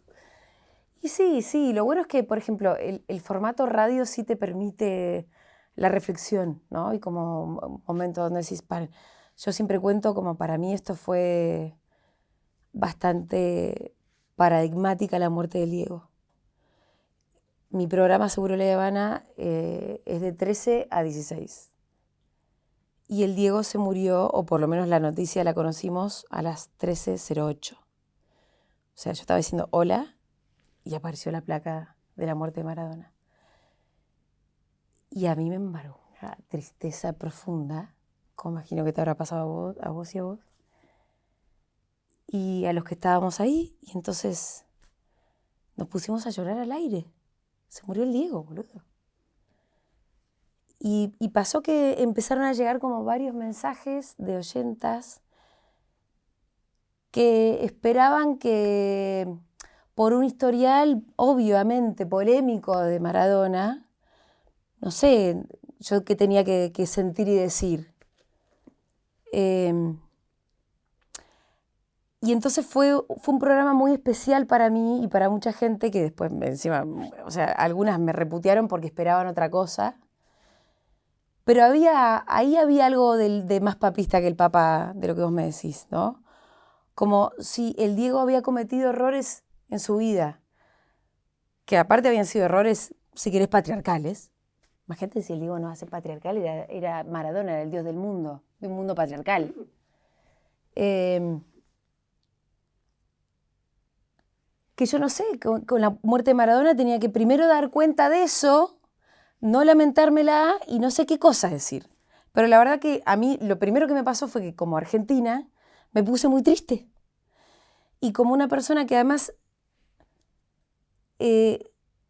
Y sí, lo bueno es que, por ejemplo, el formato radio sí te permite la reflexión, ¿no? Y como un momento donde decís, yo siempre cuento como para mí esto fue bastante paradigmática la muerte del Diego. Mi programa Seguro La Habana es de 13 a 16. Y el Diego se murió, o por lo menos la noticia la conocimos, a las 13:08. O sea, yo estaba diciendo hola y apareció la placa de la muerte de Maradona. Y a mí me embargó una tristeza profunda, como imagino que te habrá pasado a vos y a vos. Y a los que estábamos ahí, y entonces nos pusimos a llorar al aire. Se murió el Diego, boludo. Y pasó que empezaron a llegar como varios mensajes de oyentas que esperaban que, por un historial obviamente polémico de Maradona, no sé, yo qué tenía que sentir y decir. Y entonces fue un programa muy especial para mí y para mucha gente que después, encima, o sea, algunas me reputearon porque esperaban otra cosa. Pero ahí había algo de más papista que el Papa, de lo que vos me decís, ¿no? Como si el Diego había cometido errores en su vida, que aparte habían sido errores, si querés, patriarcales. Imagínate si el Diego no hace patriarcal, era Maradona, era el dios del mundo, de un mundo patriarcal. Que yo no sé, con la muerte de Maradona tenía que primero dar cuenta de eso, no lamentármela y no sé qué cosa decir. Pero la verdad que a mí lo primero que me pasó fue que como argentina me puse muy triste. Y como una persona que además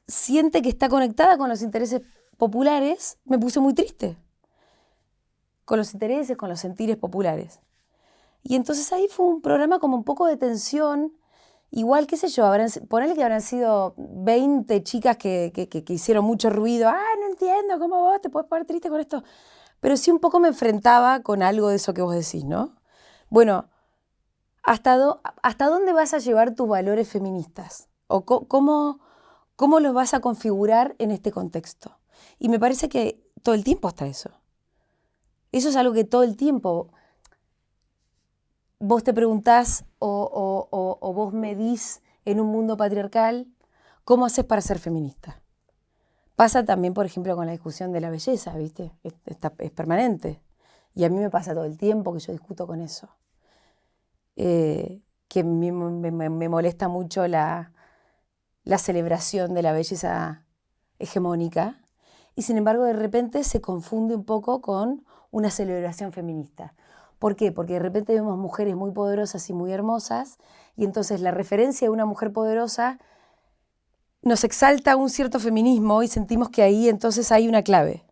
siente que está conectada con los intereses populares, me puse muy triste. Con los intereses, con los sentires populares. Y entonces ahí fue un programa como un poco de tensión. Igual, qué sé yo, ponele que habrán sido 20 chicas que hicieron mucho ruido. No entiendo cómo vos te podés poner triste con esto. Pero sí un poco me enfrentaba con algo de eso que vos decís, ¿no? Bueno, ¿hasta dónde vas a llevar tus valores feministas? ¿O cómo los vas a configurar en este contexto? Y me parece que todo el tiempo está eso. Eso es algo que todo el tiempo vos te preguntás o vos medís en un mundo patriarcal, ¿cómo haces para ser feminista? Pasa también, por ejemplo, con la discusión de la belleza, ¿viste? Es permanente. Y a mí me pasa todo el tiempo que yo discuto con eso. Que me molesta mucho la celebración de la belleza hegemónica. Y sin embargo, de repente se confunde un poco con una celebración feminista. ¿Por qué? Porque de repente vemos mujeres muy poderosas y muy hermosas, y entonces la referencia de una mujer poderosa nos exalta un cierto feminismo y sentimos que ahí entonces hay una clave.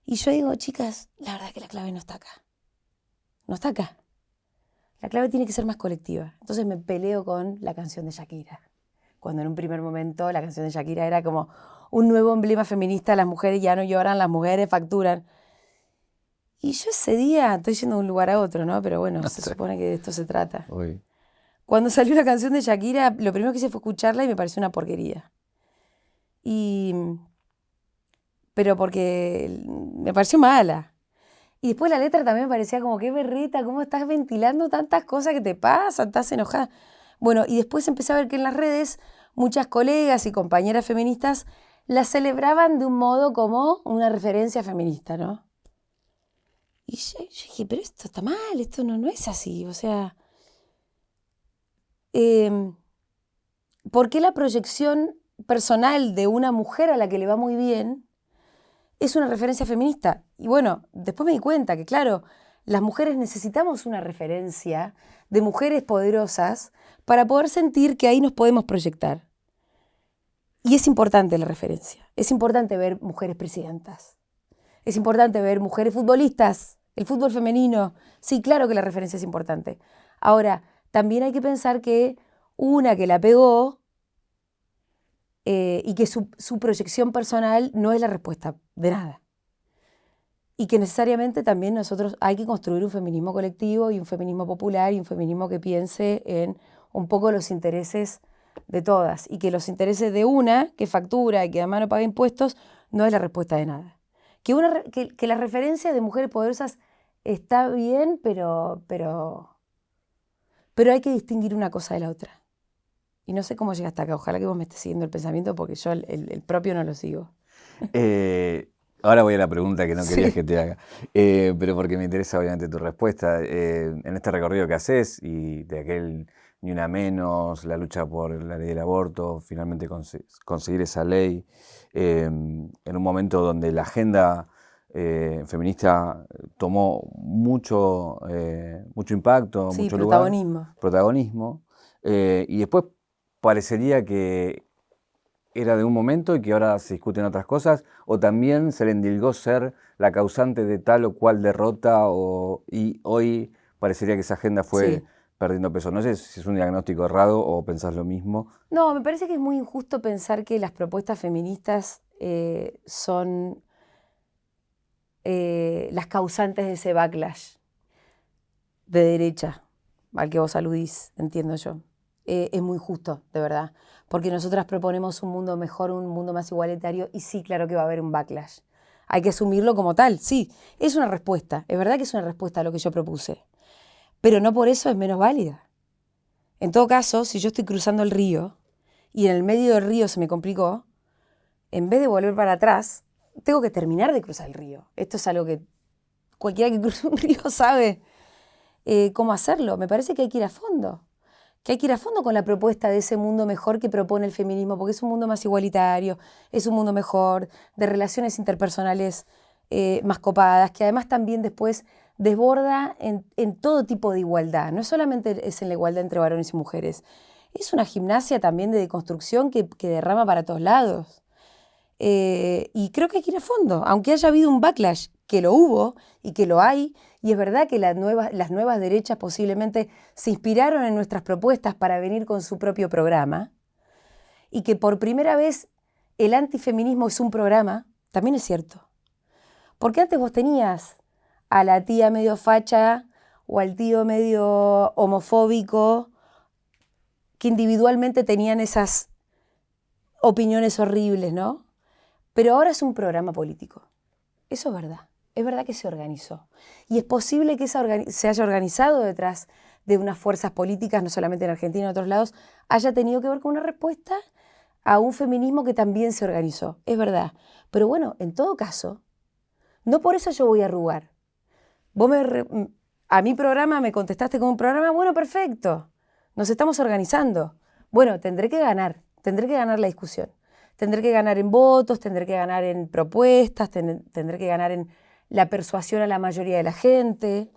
Y yo digo, chicas, la verdad que la clave no está acá. No está acá. La clave tiene que ser más colectiva. Entonces me peleo con la canción de Shakira. Cuando en un primer momento la canción de Shakira era como un nuevo emblema feminista, las mujeres ya no lloran, las mujeres facturan. Y yo ese día, estoy yendo de un lugar a otro, ¿no? Pero bueno, se supone que de esto se trata.
Uy.
Cuando salió la canción de Shakira, lo primero que hice fue escucharla y me pareció una porquería. Pero porque me pareció mala. Y después la letra también me parecía como, qué berreta, cómo estás ventilando tantas cosas que te pasan, estás enojada. Bueno, y después empecé a ver que en las redes muchas colegas y compañeras feministas la celebraban de un modo como una referencia feminista, ¿no? Y yo dije, pero esto está mal, esto no es así, o sea... ¿por qué la proyección personal de una mujer a la que le va muy bien es una referencia feminista? Y bueno, después me di cuenta que, claro, las mujeres necesitamos una referencia de mujeres poderosas para poder sentir que ahí nos podemos proyectar. Y es importante la referencia, es importante ver mujeres presidentas. Es importante ver mujeres futbolistas, el fútbol femenino. Sí, claro que la referencia es importante. Ahora, también hay que pensar que una que la pegó y que su proyección personal no es la respuesta de nada. Y que necesariamente también nosotros hay que construir un feminismo colectivo y un feminismo popular y un feminismo que piense en un poco los intereses de todas. Y que los intereses de una que factura y que además no paga impuestos no es la respuesta de nada. Que la referencia de mujeres poderosas está bien, pero hay que distinguir una cosa de la otra. Y no sé cómo llega hasta acá. Ojalá que vos me estés siguiendo el pensamiento porque yo el propio no lo sigo.
Ahora voy a la pregunta que no querías
Sí.
que te haga, pero porque me interesa obviamente tu respuesta. En este recorrido que haces y de aquel Ni Una Menos, la lucha por la ley del aborto, finalmente conseguir esa ley, en un momento donde la agenda feminista tomó mucho impacto,
Sí,
mucho lugar,
protagonismo.
protagonismo, y después parecería que era de un momento y que ahora se discuten otras cosas, o también se le endilgó ser la causante de tal o cual derrota, y hoy parecería que esa agenda fue
Sí.
perdiendo peso. No sé si es un diagnóstico errado o pensás lo mismo.
No, me parece que es muy injusto pensar que las propuestas feministas son las causantes de ese backlash de derecha al que vos aludís, entiendo yo. Es muy justo, de verdad, porque nosotras proponemos un mundo mejor, un mundo más igualitario, y sí, claro que va a haber un backlash. Hay que asumirlo como tal, sí, es una respuesta, es verdad que es una respuesta a lo que yo propuse, pero no por eso es menos válida. En todo caso, si yo estoy cruzando el río y en el medio del río se me complicó, en vez de volver para atrás, tengo que terminar de cruzar el río. Esto es algo que cualquiera que cruza un río sabe cómo hacerlo. Me parece que hay que ir a fondo. Que hay que ir a fondo con la propuesta de ese mundo mejor que propone el feminismo, porque es un mundo más igualitario, es un mundo mejor, de relaciones interpersonales más copadas, que además también después desborda en todo tipo de igualdad. No solamente es en la igualdad entre varones y mujeres, es una gimnasia también de deconstrucción que derrama para todos lados. Y creo que hay que ir a fondo, aunque haya habido un backlash, que lo hubo y que lo hay, y es verdad que las nuevas derechas posiblemente se inspiraron en nuestras propuestas para venir con su propio programa, y que por primera vez el antifeminismo es un programa, también es cierto. Porque antes vos tenías a la tía medio facha o al tío medio homofóbico que individualmente tenían esas opiniones horribles, ¿no? Pero ahora es un programa político. Eso es verdad. Es verdad que se organizó. Y es posible que se haya organizado detrás de unas fuerzas políticas, no solamente en Argentina, en otros lados, haya tenido que ver con una respuesta a un feminismo que también se organizó. Es verdad. Pero bueno, en todo caso, no por eso yo voy a arrugar. Vos a mi programa me contestaste con un programa, bueno, perfecto. Nos estamos organizando. Bueno, tendré que ganar la discusión. Tendré que ganar en votos, tendré que ganar en propuestas, tendré que ganar en la persuasión a la mayoría de la gente,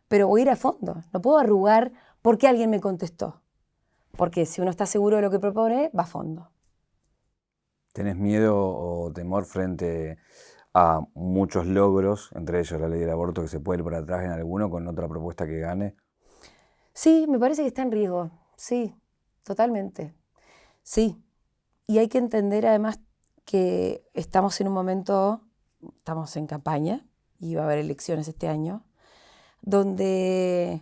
pero voy a ir a fondo. No puedo arrugar porque alguien me contestó. Porque si uno está seguro de lo que propone, va a fondo.
¿Tenés miedo o temor frente a muchos logros, entre ellos la ley del aborto, que se puede ir para atrás en alguno con otra propuesta que gane?
Sí, me parece que está en riesgo. Sí, totalmente. Sí. Y hay que entender además que estamos en un momento, estamos en campaña, y va a haber elecciones este año, donde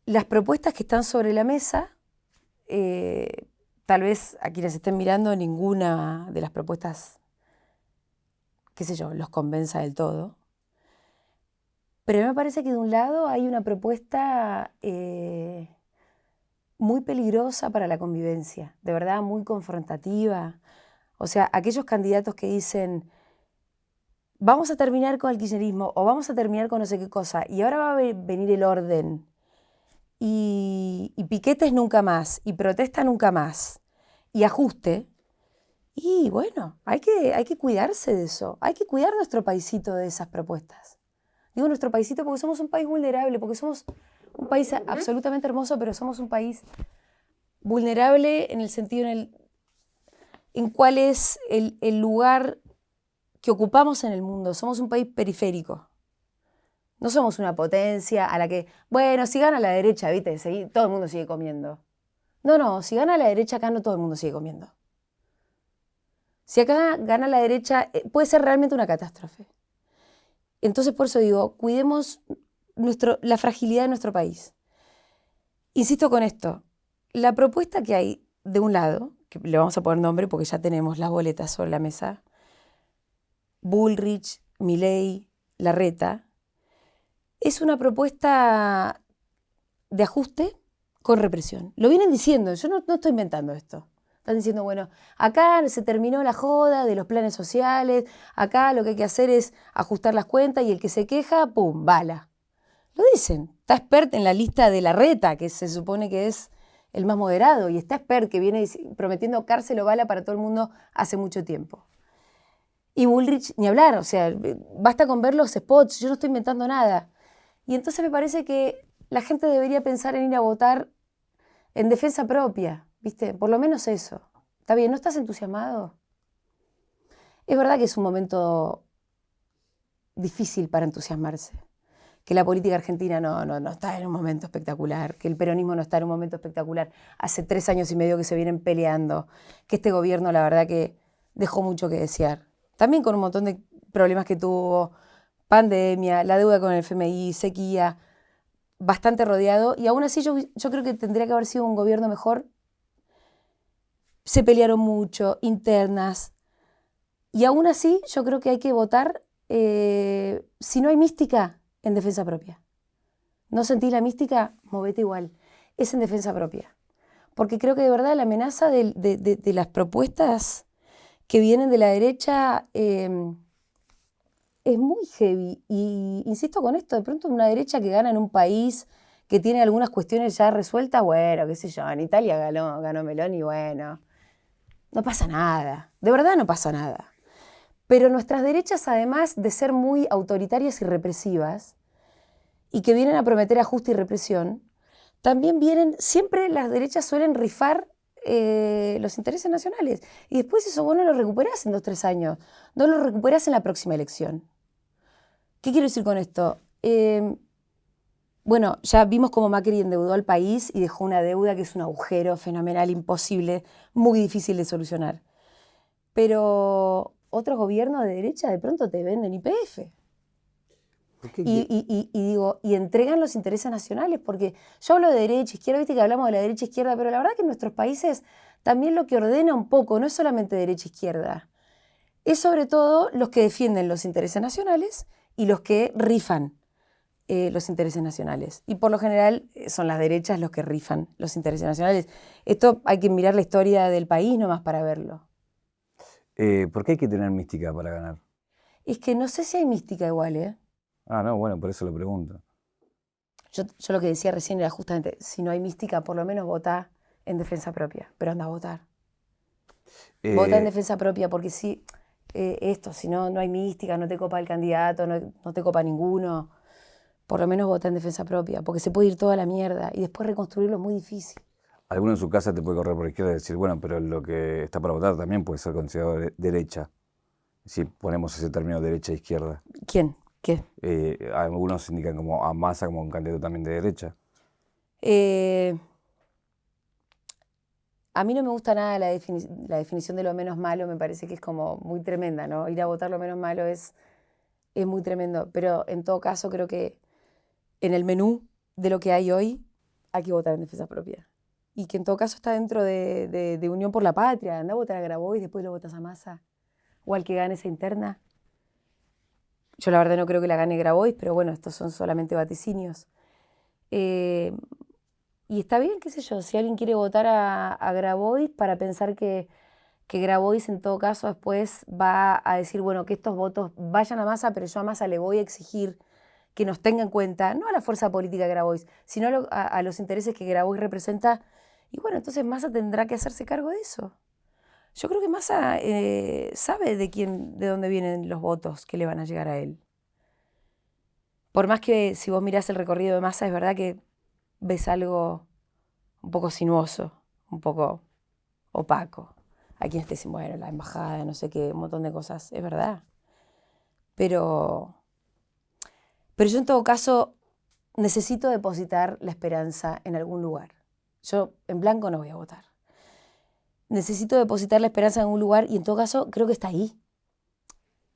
las propuestas que están sobre la mesa, tal vez a quienes estén mirando ninguna de las propuestas, qué sé yo, los convenza del todo. Pero a mí me parece que de un lado hay una propuesta muy peligrosa para la convivencia, de verdad muy confrontativa. O sea, aquellos candidatos que dicen, vamos a terminar con el kirchnerismo o vamos a terminar con no sé qué cosa, y ahora va a venir el orden, y piquetes nunca más, y protesta nunca más, y ajuste. Y bueno, hay que cuidarse de eso, hay que cuidar nuestro paisito de esas propuestas. Digo nuestro paisito porque somos un país vulnerable, porque somos un país absolutamente hermoso, pero somos un país vulnerable en el sentido en cuál es el lugar que ocupamos en el mundo. Somos un país periférico. No somos una potencia a la que, bueno, si gana la derecha, ¿viste? Todo el mundo sigue comiendo. No, si gana la derecha acá no todo el mundo sigue comiendo. Si acá gana la derecha, puede ser realmente una catástrofe. Entonces, por eso digo, cuidemos la fragilidad de nuestro país. Insisto con esto, la propuesta que hay de un lado, que le vamos a poner nombre porque ya tenemos las boletas sobre la mesa, Bullrich, Milei, Larreta, es una propuesta de ajuste con represión. Lo vienen diciendo, yo no estoy inventando esto. Están diciendo, bueno, acá se terminó la joda de los planes sociales, acá lo que hay que hacer es ajustar las cuentas y el que se queja, ¡pum!, bala. Lo dicen. Está Spert en la lista de Larreta, que se supone que es el más moderado, y está Spert, que viene prometiendo cárcel o bala para todo el mundo hace mucho tiempo. Y Bullrich, ni hablar, o sea, basta con ver los spots, yo no estoy inventando nada. Y entonces me parece que la gente debería pensar en ir a votar en defensa propia, ¿viste? Por lo menos eso. Está bien, ¿no estás entusiasmado? Es verdad que es un momento difícil para entusiasmarse, que la política argentina no está en un momento espectacular, que el peronismo no está en un momento espectacular. Hace 3 años y medio que se vienen peleando, que este gobierno la verdad que dejó mucho que desear. También con un montón de problemas que tuvo, pandemia, la deuda con el FMI, sequía, bastante rodeado, y aún así yo creo que tendría que haber sido un gobierno mejor. Se pelearon mucho, internas, y aún así yo creo que hay que votar, si no hay mística, en defensa propia. ¿No sentís la mística? Movete igual. Es en defensa propia. Porque creo que de verdad la amenaza de las propuestas que vienen de la derecha es muy heavy. Y insisto con esto, de pronto una derecha que gana en un país que tiene algunas cuestiones ya resueltas, bueno, qué sé yo, en Italia ganó Meloni, bueno, no pasa nada. De verdad no pasa nada. Pero nuestras derechas, además de ser muy autoritarias y represivas, y que vienen a prometer ajuste y represión, también siempre las derechas suelen rifar los intereses nacionales. Y después eso vos no lo recuperás en 2 o 3 años, no lo recuperás en la próxima elección. ¿Qué quiero decir con esto? Bueno, ya vimos cómo Macri endeudó al país y dejó una deuda que es un agujero fenomenal, imposible, muy difícil de solucionar. Pero otros gobiernos de derecha de pronto te venden YPF. Y entregan los intereses nacionales, porque yo hablo de derecha, izquierda, viste que hablamos de la derecha, izquierda, pero la verdad que en nuestros países también lo que ordena un poco no es solamente derecha, izquierda, es sobre todo los que defienden los intereses nacionales y los que rifan los intereses nacionales. Y por lo general son las derechas los que rifan los intereses nacionales. Esto hay que mirar la historia del país nomás para verlo.
¿Por qué hay que tener mística para ganar?
Es que no sé si hay mística igual, ¿eh?
Ah, no, bueno, por eso lo pregunto.
Yo lo que decía recién era justamente, si no hay mística, por lo menos votá en defensa propia, pero anda a votar. Vota en defensa propia, porque si si no hay mística, no te copa el candidato, no te copa ninguno, por lo menos vota en defensa propia, porque se puede ir toda la mierda y después reconstruirlo es muy difícil.
Alguno en su casa te puede correr por la izquierda y decir, bueno, pero lo que está para votar también puede ser considerado derecha. Si ponemos ese término derecha-izquierda.
¿Quién? ¿Qué?
Algunos indican como a Massa como un candidato también de derecha.
A mí no me gusta nada la definición de lo menos malo, me parece que es como muy tremenda, ¿no? Ir a votar lo menos malo es muy tremendo, pero en todo caso creo que en el menú de lo que hay hoy hay que votar en defensa propia. Y que en todo caso está dentro de Unión por la Patria, anda a votar a Grabois, después lo votas a Massa, o al que gane esa interna. Yo la verdad no creo que la gane Grabois, pero bueno, estos son solamente vaticinios. Y está bien, qué sé yo, si alguien quiere votar a Grabois para pensar que Grabois en todo caso después va a decir, bueno, que estos votos vayan a Massa, pero yo a Massa le voy a exigir que nos tenga en cuenta, no a la fuerza política de Grabois, sino a los intereses que Grabois representa. Y bueno, entonces Massa tendrá que hacerse cargo de eso. Yo creo que Massa sabe de dónde vienen los votos que le van a llegar a él. Por más que si vos mirás el recorrido de Massa, es verdad que ves algo un poco sinuoso, un poco opaco. Hay quienes te dicen, bueno, la embajada, no sé qué, un montón de cosas, es verdad. Pero yo en todo caso necesito depositar la esperanza en algún lugar. Yo en blanco no voy a votar. Necesito depositar la esperanza en algún lugar y en todo caso creo que está ahí,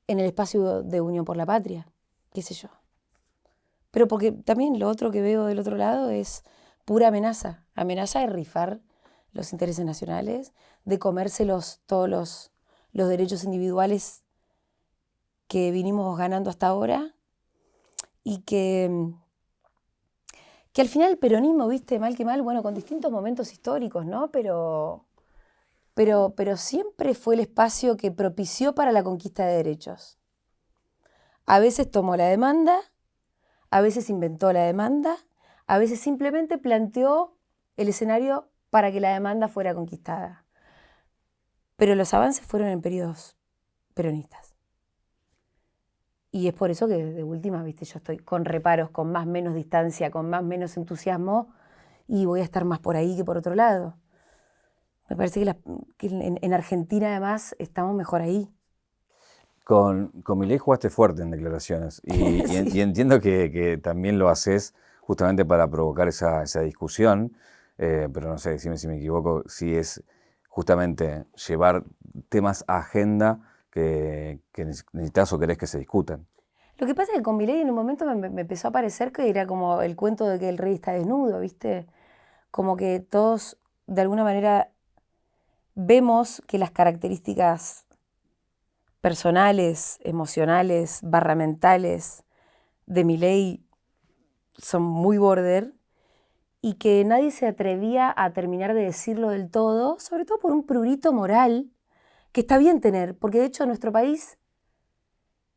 en el espacio de Unión por la Patria, qué sé yo. Pero porque también lo otro que veo del otro lado es pura amenaza. Amenaza de rifar los intereses nacionales, de comérselos todos los derechos individuales que vinimos ganando hasta ahora y que que al final el peronismo, viste, mal que mal, bueno, con distintos momentos históricos, ¿no? Pero siempre fue el espacio que propició para la conquista de derechos. A veces tomó la demanda, a veces inventó la demanda, a veces simplemente planteó el escenario para que la demanda fuera conquistada. Pero los avances fueron en periodos peronistas. Y es por eso que de última, viste, yo estoy con reparos, con más o menos distancia, con más o menos entusiasmo, y voy a estar más por ahí que por otro lado. Me parece que en Argentina además estamos mejor ahí.
Con Milei jugaste fuerte en declaraciones y,
Sí.
y entiendo que también lo haces justamente para provocar esa discusión, pero no sé, decime si me equivoco, si es justamente llevar temas a agenda que necesitas o querés que se discutan.
Lo que pasa es que con Milei en un momento me empezó a parecer que era como el cuento de que el rey está desnudo, ¿viste? Como que todos, de alguna manera, vemos que las características personales, emocionales, mentales de Milei son muy border y que nadie se atrevía a terminar de decirlo del todo, sobre todo por un prurito moral que está bien tener, porque de hecho en nuestro país,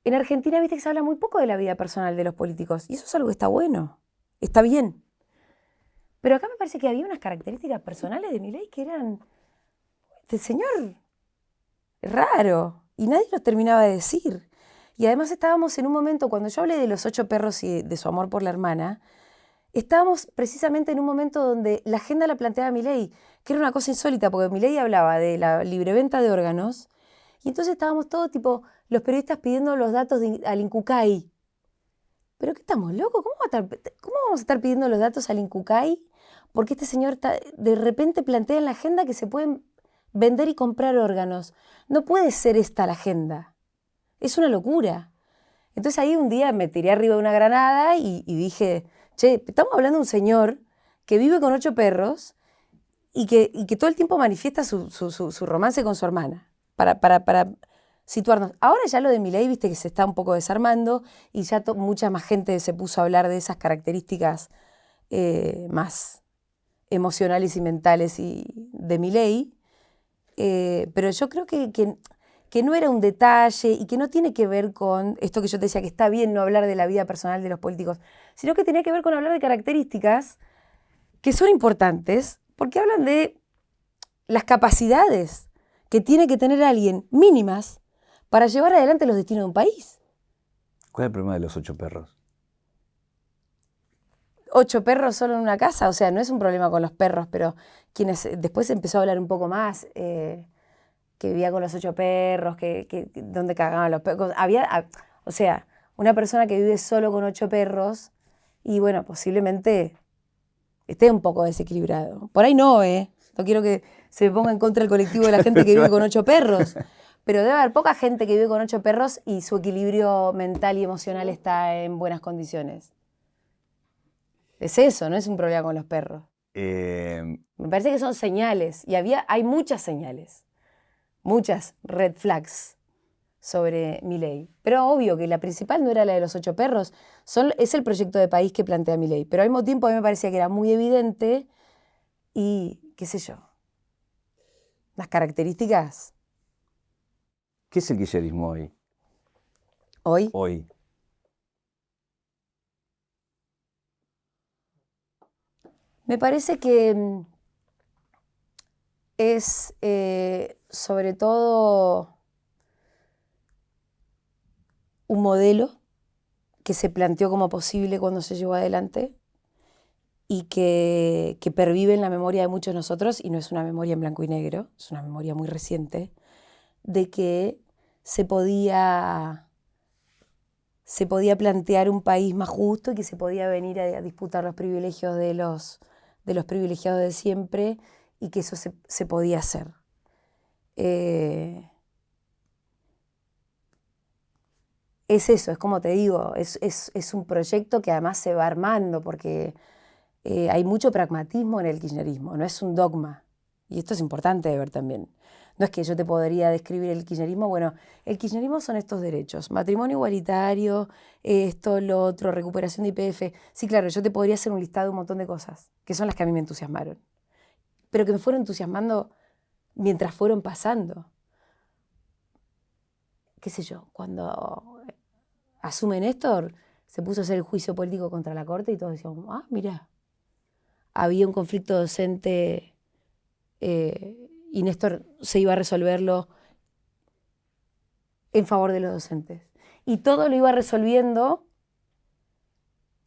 en Argentina, viste que se habla muy poco de la vida personal de los políticos y eso es algo que está bueno, está bien. Pero acá me parece que había unas características personales de Milei que eran, este señor, es raro, y nadie los terminaba de decir. Y además estábamos en un momento, cuando yo hablé de los 8 perros y de su amor por la hermana, estábamos precisamente en un momento donde la agenda la planteaba Milei, que era una cosa insólita, porque Milei hablaba de la libreventa de órganos, y entonces estábamos todos, tipo, los periodistas pidiendo los datos al Incucay. ¿Pero qué estamos locos? ¿Cómo vamos a estar pidiendo los datos al Incucay? Porque este señor de repente plantea en la agenda que se pueden vender y comprar órganos. No puede ser esta la agenda. Es una locura. Entonces ahí un día me tiré arriba de una granada y dije, che, estamos hablando de un señor que vive con 8 perros y que todo el tiempo manifiesta su romance con su hermana. Para situarnos. Ahora ya lo de Milei, viste que se está un poco desarmando y ya mucha más gente se puso a hablar de esas características más emocionales y mentales de Milei. Pero yo creo que no era un detalle y que no tiene que ver con esto que yo te decía, que está bien no hablar de la vida personal de los políticos, sino que tenía que ver con hablar de características que son importantes porque hablan de las capacidades que tiene que tener alguien mínimas para llevar adelante los destinos de un país.
¿Cuál es el problema de los 8 perros?
8 perros solo en una casa, o sea, no es un problema con los perros, pero después empezó a hablar un poco más, que vivía con los 8 perros, donde cagaban los perros. O sea, una persona que vive solo con 8 perros, y bueno, posiblemente esté un poco desequilibrado. Por ahí no, no quiero que se me ponga en contra el colectivo de la gente que vive con 8 perros, pero debe haber poca gente que vive con 8 perros y su equilibrio mental y emocional está en buenas condiciones. Es eso, no es un problema con los perros. Me parece que son señales, y hay muchas señales, muchas red flags sobre Milei. Pero obvio que la principal no era la de los 8 perros, es el proyecto de país que plantea Milei. Pero al mismo tiempo a mí me parecía que era muy evidente y, qué sé yo, las características.
¿Qué es el kirchnerismo hoy?
Hoy. Me parece que es sobre todo un modelo que se planteó como posible cuando se llevó adelante y que pervive en la memoria de muchos de nosotros, y no es una memoria en blanco y negro, es una memoria muy reciente, de que se podía plantear un país más justo y que se podía venir a disputar los privilegios de los privilegiados de siempre y que eso se podía hacer. Es eso, es como te digo, es un proyecto que además se va armando porque hay mucho pragmatismo en el kirchnerismo, no es un dogma. Y esto es importante de ver también. No es que yo te podría describir el kirchnerismo. Bueno, el kirchnerismo son estos derechos. Matrimonio igualitario, esto, lo otro, recuperación de YPF. Sí, claro, yo te podría hacer un listado de un montón de cosas, que son las que a mí me entusiasmaron. Pero que me fueron entusiasmando mientras fueron pasando. Qué sé yo, cuando asume Néstor, se puso a hacer el juicio político contra la Corte y todos decíamos, ah, mirá, había un conflicto docente y Néstor se iba a resolverlo en favor de los docentes. Y todo lo iba resolviendo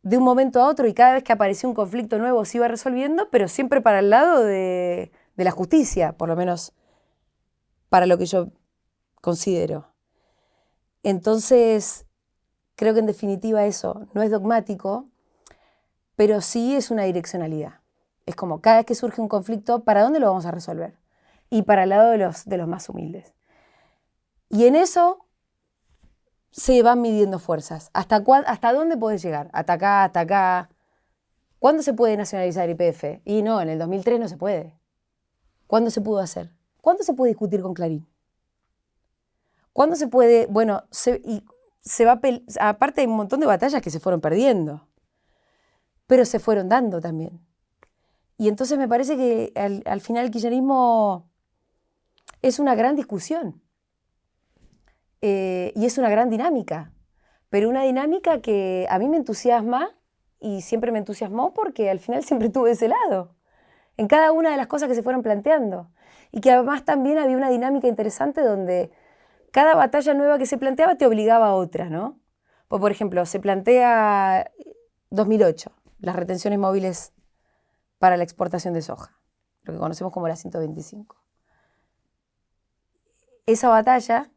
de un momento a otro y cada vez que aparecía un conflicto nuevo se iba resolviendo, pero siempre para el lado de la justicia, por lo menos para lo que yo considero. Entonces, creo que en definitiva eso no es dogmático, pero sí es una direccionalidad. Es como cada vez que surge un conflicto, ¿para dónde lo vamos a resolver? Y para el lado de los más humildes. Y en eso se van midiendo fuerzas. ¿Hasta dónde podés llegar? Hasta acá, hasta acá. ¿Cuándo se puede nacionalizar YPF? Y no, en el 2003 no se puede. ¿Cuándo se pudo hacer? ¿Cuándo se puede discutir con Clarín? ¿Cuándo se puede? Bueno, aparte hay un montón de batallas que se fueron perdiendo, pero se fueron dando también. Y entonces me parece que al final el kirchnerismo es una gran discusión y es una gran dinámica, pero una dinámica que a mí me entusiasma y siempre me entusiasmó porque al final siempre estuve de ese lado, en cada una de las cosas que se fueron planteando. Y que además también había una dinámica interesante donde cada batalla nueva que se planteaba te obligaba a otra, ¿no? Pues, por ejemplo, se plantea 2008, las retenciones móviles para la exportación de soja, lo que conocemos como la 125. Esa batalla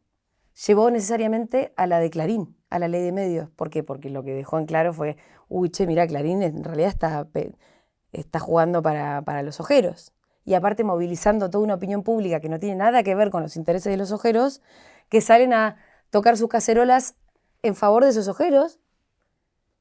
llevó necesariamente a la de Clarín, a la ley de medios. ¿Por qué? Porque lo que dejó en claro fue, uy, che, mirá, Clarín en realidad está jugando para los ojeros. Y aparte movilizando toda una opinión pública que no tiene nada que ver con los intereses de los ojeros, que salen a tocar sus cacerolas en favor de esos ojeros.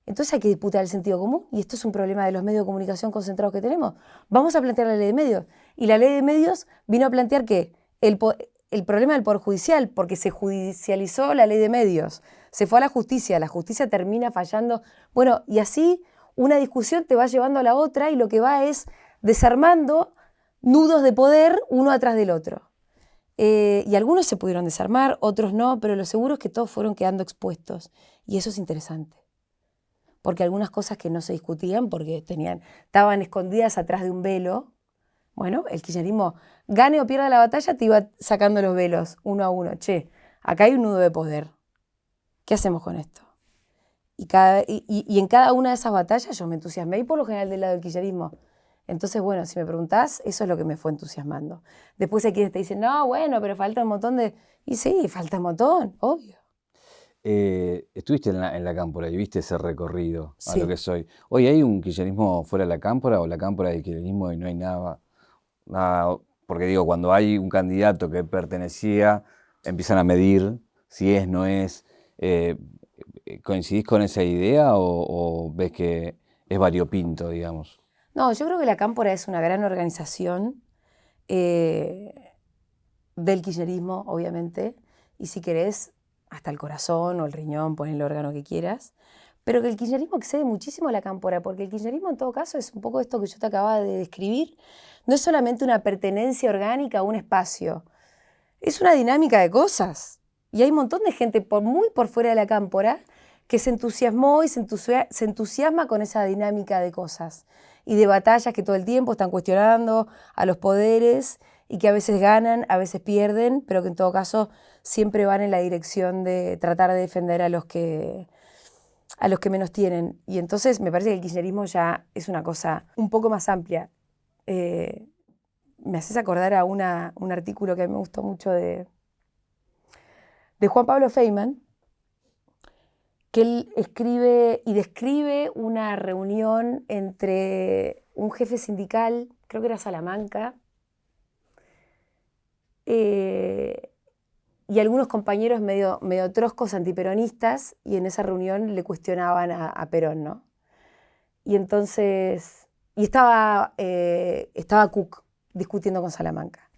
Entonces hay que disputar el sentido común, y esto es un problema de los medios de comunicación concentrados que tenemos. Vamos a plantear la ley de medios. Y la ley de medios vino a plantear que el problema del Poder Judicial, porque se judicializó la ley de medios, se fue a la justicia termina fallando. Bueno, y así una discusión te va llevando a la otra y lo que va es desarmando nudos de poder uno atrás del otro. Y algunos se pudieron desarmar, otros no, pero lo seguro es que todos fueron quedando expuestos. Y eso es interesante. Porque algunas cosas que no se discutían porque estaban escondidas atrás de un velo. Bueno, el kirchnerismo, gane o pierda la batalla, te iba sacando los velos uno a uno. Che, acá hay un nudo de poder. ¿Qué hacemos con esto? Y en cada una de esas batallas yo me entusiasmé, y por lo general del lado del kirchnerismo. Entonces, bueno, si me preguntás, eso es lo que me fue entusiasmando. Después hay quienes te dicen, no, bueno, pero falta un montón de... Y sí, falta un montón, obvio.
Estuviste en la Cámpora y viste ese recorrido a
Sí.
lo que soy. ¿Hoy hay un kirchnerismo fuera de la Cámpora o la Cámpora del kirchnerismo y no hay nada? Porque digo, cuando hay un candidato que pertenecía, empiezan a medir si es, no es. ¿Coincidís con esa idea o ves que es variopinto, digamos?
No, yo creo que la Cámpora es una gran organización del kirchnerismo, obviamente, y si querés, hasta el corazón o el riñón, pon el órgano que quieras, pero que el kirchnerismo excede muchísimo a la Cámpora, porque el kirchnerismo en todo caso es un poco esto que yo te acababa de describir, no es solamente una pertenencia orgánica a un espacio, es una dinámica de cosas, y hay un montón de gente muy por fuera de la Cámpora que se entusiasmó y se entusiasma con esa dinámica de cosas y de batallas que todo el tiempo están cuestionando a los poderes y que a veces ganan, a veces pierden, pero que en todo caso siempre van en la dirección de tratar de defender a los que menos tienen. Y entonces me parece que el kirchnerismo ya es una cosa un poco más amplia. Me haces acordar a un artículo que a mí me gustó mucho de Juan Pablo Feynman, que él escribe y describe una reunión entre un jefe sindical, creo que era Salamanca, y algunos compañeros medio troscos antiperonistas, y en esa reunión le cuestionaban a Perón, ¿no? Y entonces, estaba Cook discutiendo con Salamanca.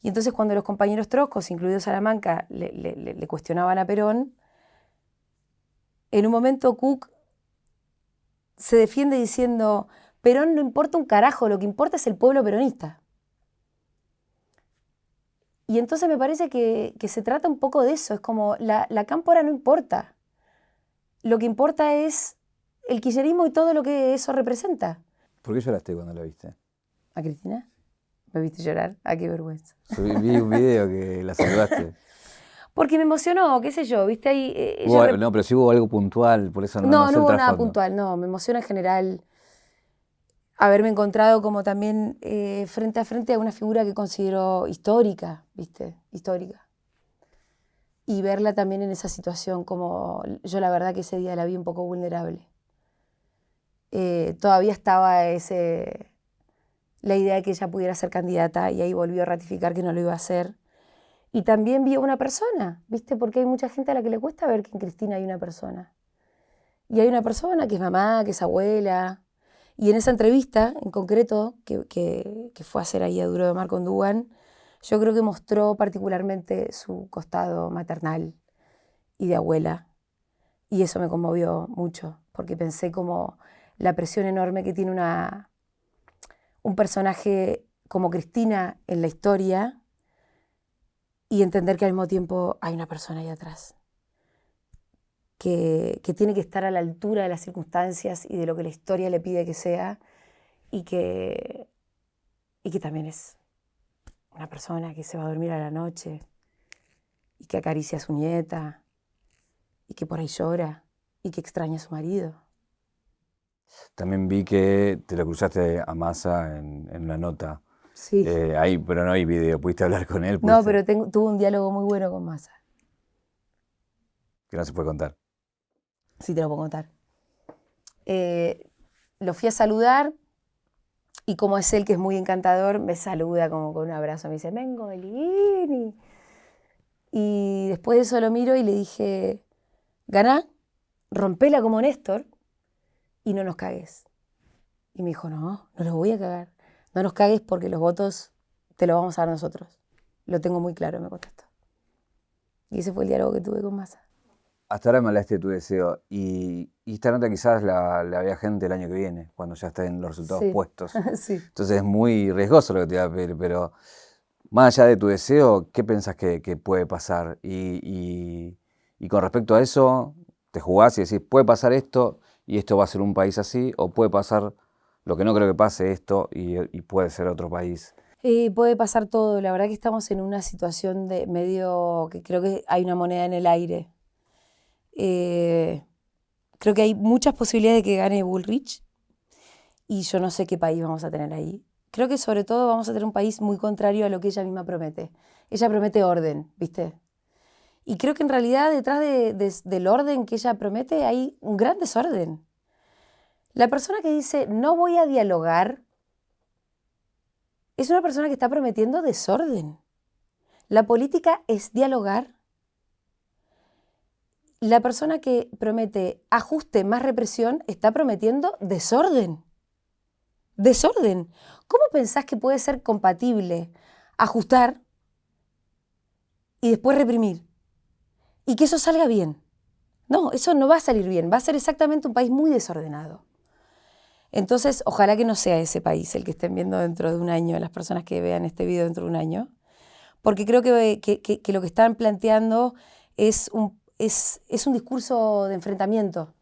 Y entonces cuando los compañeros troscos, incluido Salamanca, le cuestionaban a Perón, en un momento Cook se defiende diciendo, Perón no importa un carajo, lo que importa es el pueblo peronista. Y entonces me parece que se trata un poco de eso, es como la cámpora no importa, lo que importa es el kirchnerismo y todo lo que eso representa.
¿Por qué lloraste cuando la viste?
¿A Cristina? ¿Me viste llorar? ¡Ah, qué vergüenza!
Vi un video que la saludaste.
Porque me emocionó, qué sé yo, ¿viste? Ahí,
No, pero sí hubo algo puntual, por eso
no
sé el
hubo nada
trasfondo.
puntual, no, me emociona en general haberme encontrado como también frente a frente a una figura que considero histórica, ¿viste? Histórica. Y verla también en esa situación, como yo la verdad que ese día la vi un poco vulnerable. Todavía estaba la idea de que ella pudiera ser candidata y ahí volvió a ratificar que no lo iba a hacer. Y también vi a una persona, ¿viste? Porque hay mucha gente a la que le cuesta ver que en Cristina hay una persona. Y hay una persona que es mamá, que es abuela. Y en esa entrevista, en concreto, que fue a hacer ahí a Duro de Mar con Dugan, yo creo que mostró particularmente su costado maternal y de abuela. Y eso me conmovió mucho, porque pensé como la presión enorme que tiene un personaje como Cristina en la historia y entender que al mismo tiempo hay una persona ahí atrás que tiene que estar a la altura de las circunstancias y de lo que la historia le pide que sea y que también es una persona que se va a dormir a la noche y que acaricia a su nieta y que por ahí llora y que extraña a su marido.
También vi que te lo cruzaste a Massa en una nota.
Sí.
Ahí, pero no hay video. ¿Pudiste hablar con él?
No, pero tuve un diálogo muy bueno con Massa.
Que no se puede contar.
Sí, te lo puedo contar. Lo fui a saludar y como es él que es muy encantador, me saluda como con un abrazo. Me dice, vengo, Belini. Y después de eso lo miro y le dije, ganá, rompela como Néstor y no nos cagues. Y me dijo, no los voy a cagar. No nos cagues porque los votos te los vamos a dar nosotros. Lo tengo muy claro, me contestó. Y ese fue el diálogo que tuve con Massa.
Hasta ahora me hablaste de tu deseo y esta nota quizás la vea gente el año que viene, cuando ya estén los resultados puestos.
Sí.
Entonces es muy riesgoso lo que te voy a pedir, pero más allá de tu deseo, ¿qué pensás que puede pasar? Y con respecto a eso, te jugás y decís, puede pasar esto y esto va a ser un país así, o puede pasar lo que no creo que pase esto y puede ser otro país.
Puede pasar todo. La verdad que estamos en una situación de medio que creo que hay una moneda en el aire. Creo que hay muchas posibilidades de que gane Bullrich y yo no sé qué país vamos a tener ahí. Creo que sobre todo vamos a tener un país muy contrario a lo que ella misma promete. Ella promete orden, ¿viste? Y creo que en realidad detrás del orden que ella promete hay un gran desorden. La persona que dice no voy a dialogar es una persona que está prometiendo desorden. La política es dialogar. La persona que promete ajuste más represión está prometiendo desorden. Desorden. ¿Cómo pensás que puede ser compatible ajustar y después reprimir? Y que eso salga bien. No, eso no va a salir bien. Va a ser exactamente un país muy desordenado. Entonces, ojalá que no sea ese país el que estén viendo dentro de un año, las personas que vean este video dentro de un año. Porque creo que lo que están planteando es un discurso de enfrentamiento.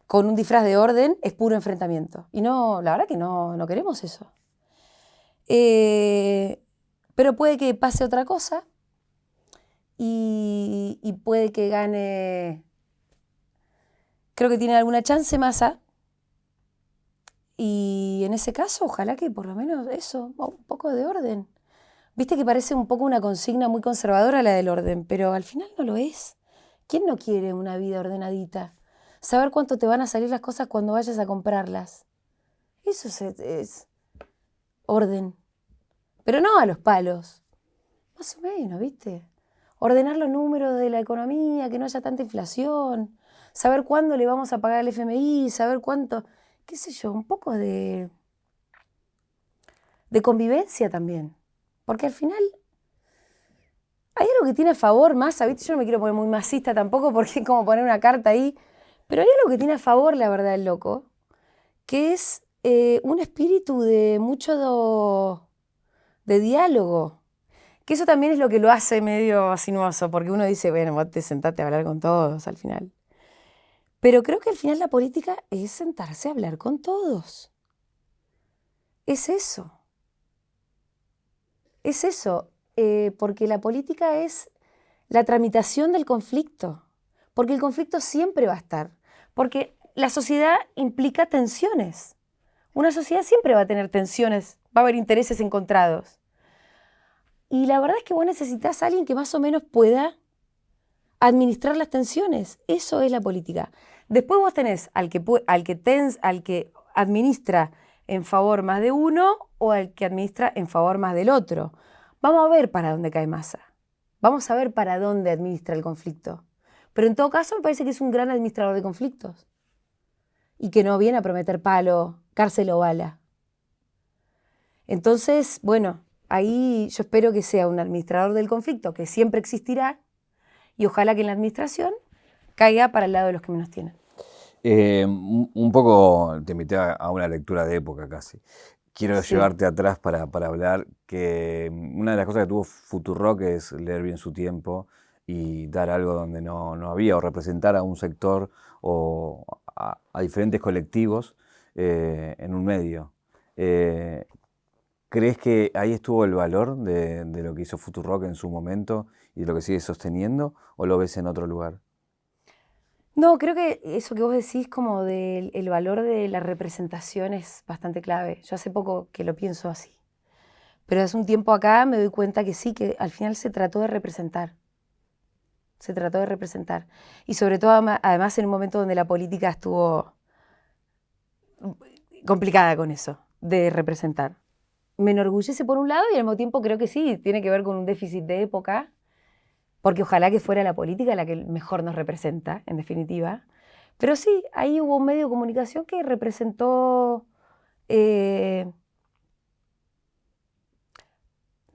Con un disfraz de orden es puro enfrentamiento. Y no, la verdad que no queremos eso. Pero puede que pase otra cosa y puede que gane, creo que tiene alguna chance Massa. Y en ese caso, ojalá que por lo menos eso, un poco de orden. Viste que parece un poco una consigna muy conservadora la del orden, pero al final no lo es. ¿Quién no quiere una vida ordenadita? Saber cuánto te van a salir las cosas cuando vayas a comprarlas. Eso es orden. Pero no a los palos. Más o menos, ¿viste? Ordenar los números de la economía, que no haya tanta inflación. Saber cuándo le vamos a pagar al FMI, saber cuánto, qué sé yo, un poco de de convivencia también. Porque al final hay algo que tiene a favor Massa, ¿viste? Yo no me quiero poner muy masista tampoco porque es como poner una carta ahí, pero hay algo que tiene a favor, la verdad, el loco, que es un espíritu de mucho de diálogo. Que eso también es lo que lo hace medio sinuoso, porque uno dice, bueno, vos te sentaste a hablar con todos al final. Pero creo que al final la política es sentarse a hablar con todos. Es eso. Es eso, porque la política es la tramitación del conflicto, porque el conflicto siempre va a estar, porque la sociedad implica tensiones. Una sociedad siempre va a tener tensiones, va a haber intereses encontrados. Y la verdad es que vos necesitas a alguien que más o menos pueda administrar las tensiones. Eso es la política. Después vos tenés al que administra en favor más de uno o al que administra en favor más del otro. Vamos a ver para dónde cae Massa. Vamos a ver para dónde administra el conflicto. Pero en todo caso me parece que es un gran administrador de conflictos. Y que no viene a prometer palo, cárcel o bala. Entonces, bueno, ahí yo espero que sea un administrador del conflicto que siempre existirá y ojalá que en la administración caiga para el lado de los que menos tienen.
Un poco te invité a una lectura de época casi. Quiero llevarte atrás para hablar que una de las cosas que tuvo Futurock es leer bien su tiempo y dar algo donde no había, o representar a un sector o a diferentes colectivos en un medio. ¿Crees que ahí estuvo el valor de lo que hizo Futurock en su momento y de lo que sigue sosteniendo, o lo ves en otro lugar?
No, creo que eso que vos decís como del el valor de la representación es bastante clave. Yo hace poco que lo pienso así. Pero hace un tiempo acá me doy cuenta que sí, que al final se trató de representar. Se trató de representar. Y sobre todo, además, en un momento donde la política estuvo complicada con eso, de representar. Me enorgullece por un lado y al mismo tiempo creo que sí, tiene que ver con un déficit de época, porque ojalá que fuera la política la que mejor nos representa, en definitiva. Pero sí, ahí hubo un medio de comunicación que representó, no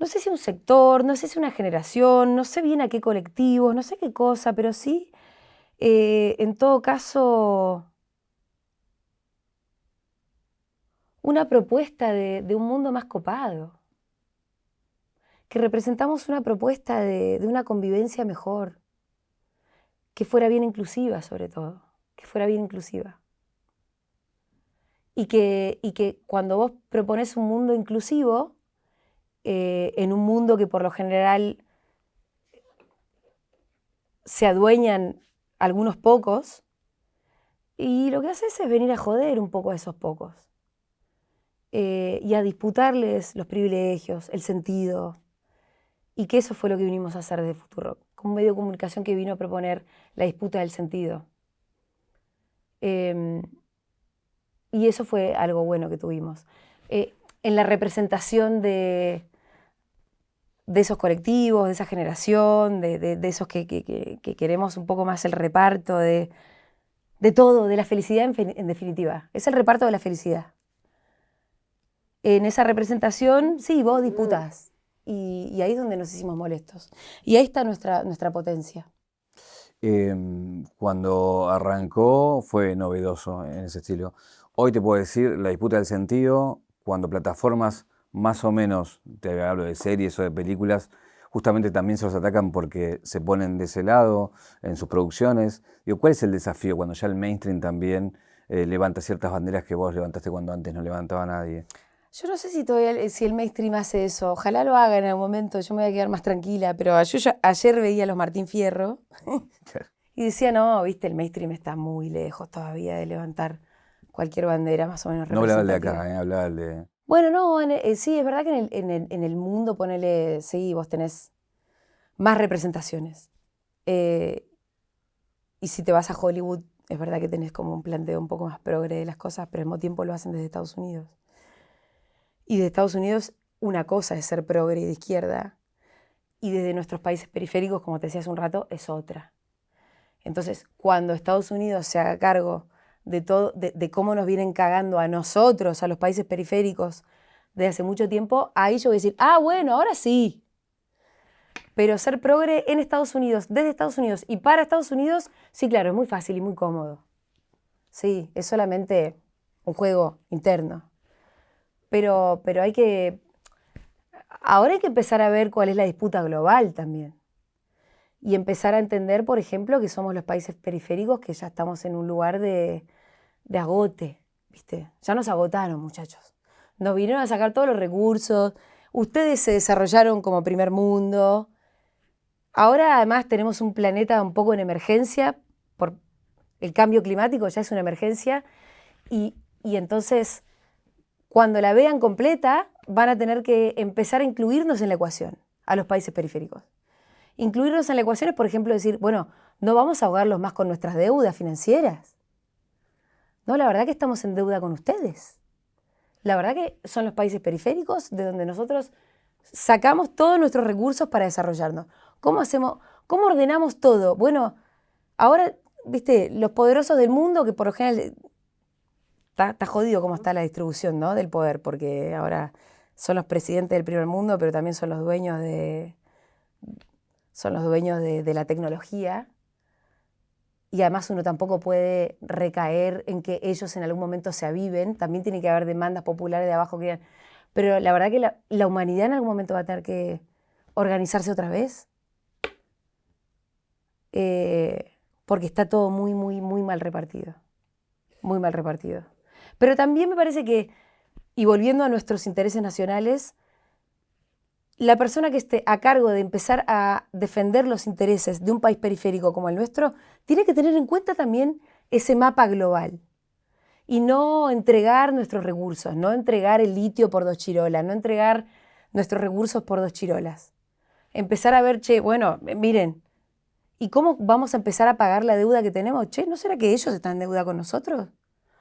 sé si un sector, no sé si una generación, no sé bien a qué colectivos, no sé qué cosa, pero sí, en todo caso, una propuesta de un mundo más copado. Que representamos una propuesta de una convivencia mejor, que fuera bien inclusiva sobre todo, que fuera bien inclusiva. Y que cuando vos propones un mundo inclusivo, en un mundo que por lo general se adueñan algunos pocos, y lo que haces es venir a joder un poco a esos pocos, y a disputarles los privilegios, el sentido. Y que eso fue lo que vinimos a hacer desde Futurock, como un medio de comunicación que vino a proponer la disputa del sentido. Y eso fue algo bueno que tuvimos. En la representación de esos colectivos, de esa generación, de esos que queremos un poco más el reparto, de todo, de la felicidad en definitiva. Es el reparto de la felicidad. En esa representación, sí, vos disputás. Y ahí es donde nos hicimos molestos. Y ahí está nuestra potencia.
Cuando arrancó fue novedoso en ese estilo. Hoy te puedo decir, la disputa del sentido, cuando plataformas más o menos, te hablo de series o de películas, justamente también se los atacan porque se ponen de ese lado en sus producciones. Digo, ¿cuál es el desafío cuando ya el mainstream también levanta ciertas banderas que vos levantaste cuando antes no levantaba nadie?
Yo no sé si el mainstream hace eso. Ojalá lo haga en algún momento, yo me voy a quedar más tranquila. Pero yo ayer veía a los Martín Fierro y decía, no, viste, el mainstream está muy lejos todavía de levantar cualquier bandera más o menos
No hablaba el de
representativa.
acá, hablaba el de...
Bueno, no, sí, es verdad que en el mundo, ponele, sí, vos tenés más representaciones. Y si te vas a Hollywood, es verdad que tenés como un planteo un poco más progre de las cosas, pero al mismo tiempo lo hacen desde Estados Unidos. Y de Estados Unidos una cosa es ser progre y de izquierda, y desde nuestros países periféricos, como te decía hace un rato, es otra. Entonces, cuando Estados Unidos se haga cargo de todo, de cómo nos vienen cagando a nosotros, a los países periféricos, desde hace mucho tiempo, ahí yo voy a decir, bueno, ahora sí. Pero ser progre en Estados Unidos, desde Estados Unidos y para Estados Unidos, sí, claro, es muy fácil y muy cómodo. Sí, es solamente un juego interno. Pero ahora hay que empezar a ver cuál es la disputa global también. Y empezar a entender, por ejemplo, que somos los países periféricos que ya estamos en un lugar de agote, ¿viste? Ya nos agotaron, muchachos. Nos vinieron a sacar todos los recursos. Ustedes se desarrollaron como primer mundo. Ahora, además, tenemos un planeta un poco en emergencia por el cambio climático, ya es una emergencia. Y entonces, cuando la vean completa, van a tener que empezar a incluirnos en la ecuación, a los países periféricos. Incluirnos en la ecuación es, por ejemplo, decir, bueno, no vamos a ahogarlos más con nuestras deudas financieras. No, la verdad que estamos en deuda con ustedes. La verdad que son los países periféricos de donde nosotros sacamos todos nuestros recursos para desarrollarnos. ¿Cómo hacemos? ¿Cómo ordenamos todo? Bueno, ahora, viste, los poderosos del mundo, que por lo general está jodido cómo está la distribución, ¿no?, del poder, porque ahora son los presidentes del primer mundo, pero también son los dueños de la tecnología. Y además uno tampoco puede recaer en que ellos en algún momento se aviven. También tiene que haber demandas populares de abajo que digan, pero la verdad que la humanidad en algún momento va a tener que organizarse otra vez. Porque está todo muy, muy, muy mal repartido. Muy mal repartido. Pero también me parece que, y volviendo a nuestros intereses nacionales, la persona que esté a cargo de empezar a defender los intereses de un país periférico como el nuestro, tiene que tener en cuenta también ese mapa global. Y no entregar nuestros recursos, no entregar el litio por 2 chirolas, no entregar nuestros recursos por 2 chirolas. Empezar a ver, bueno, miren, ¿y cómo vamos a empezar a pagar la deuda que tenemos? ¿No será que ellos están en deuda con nosotros?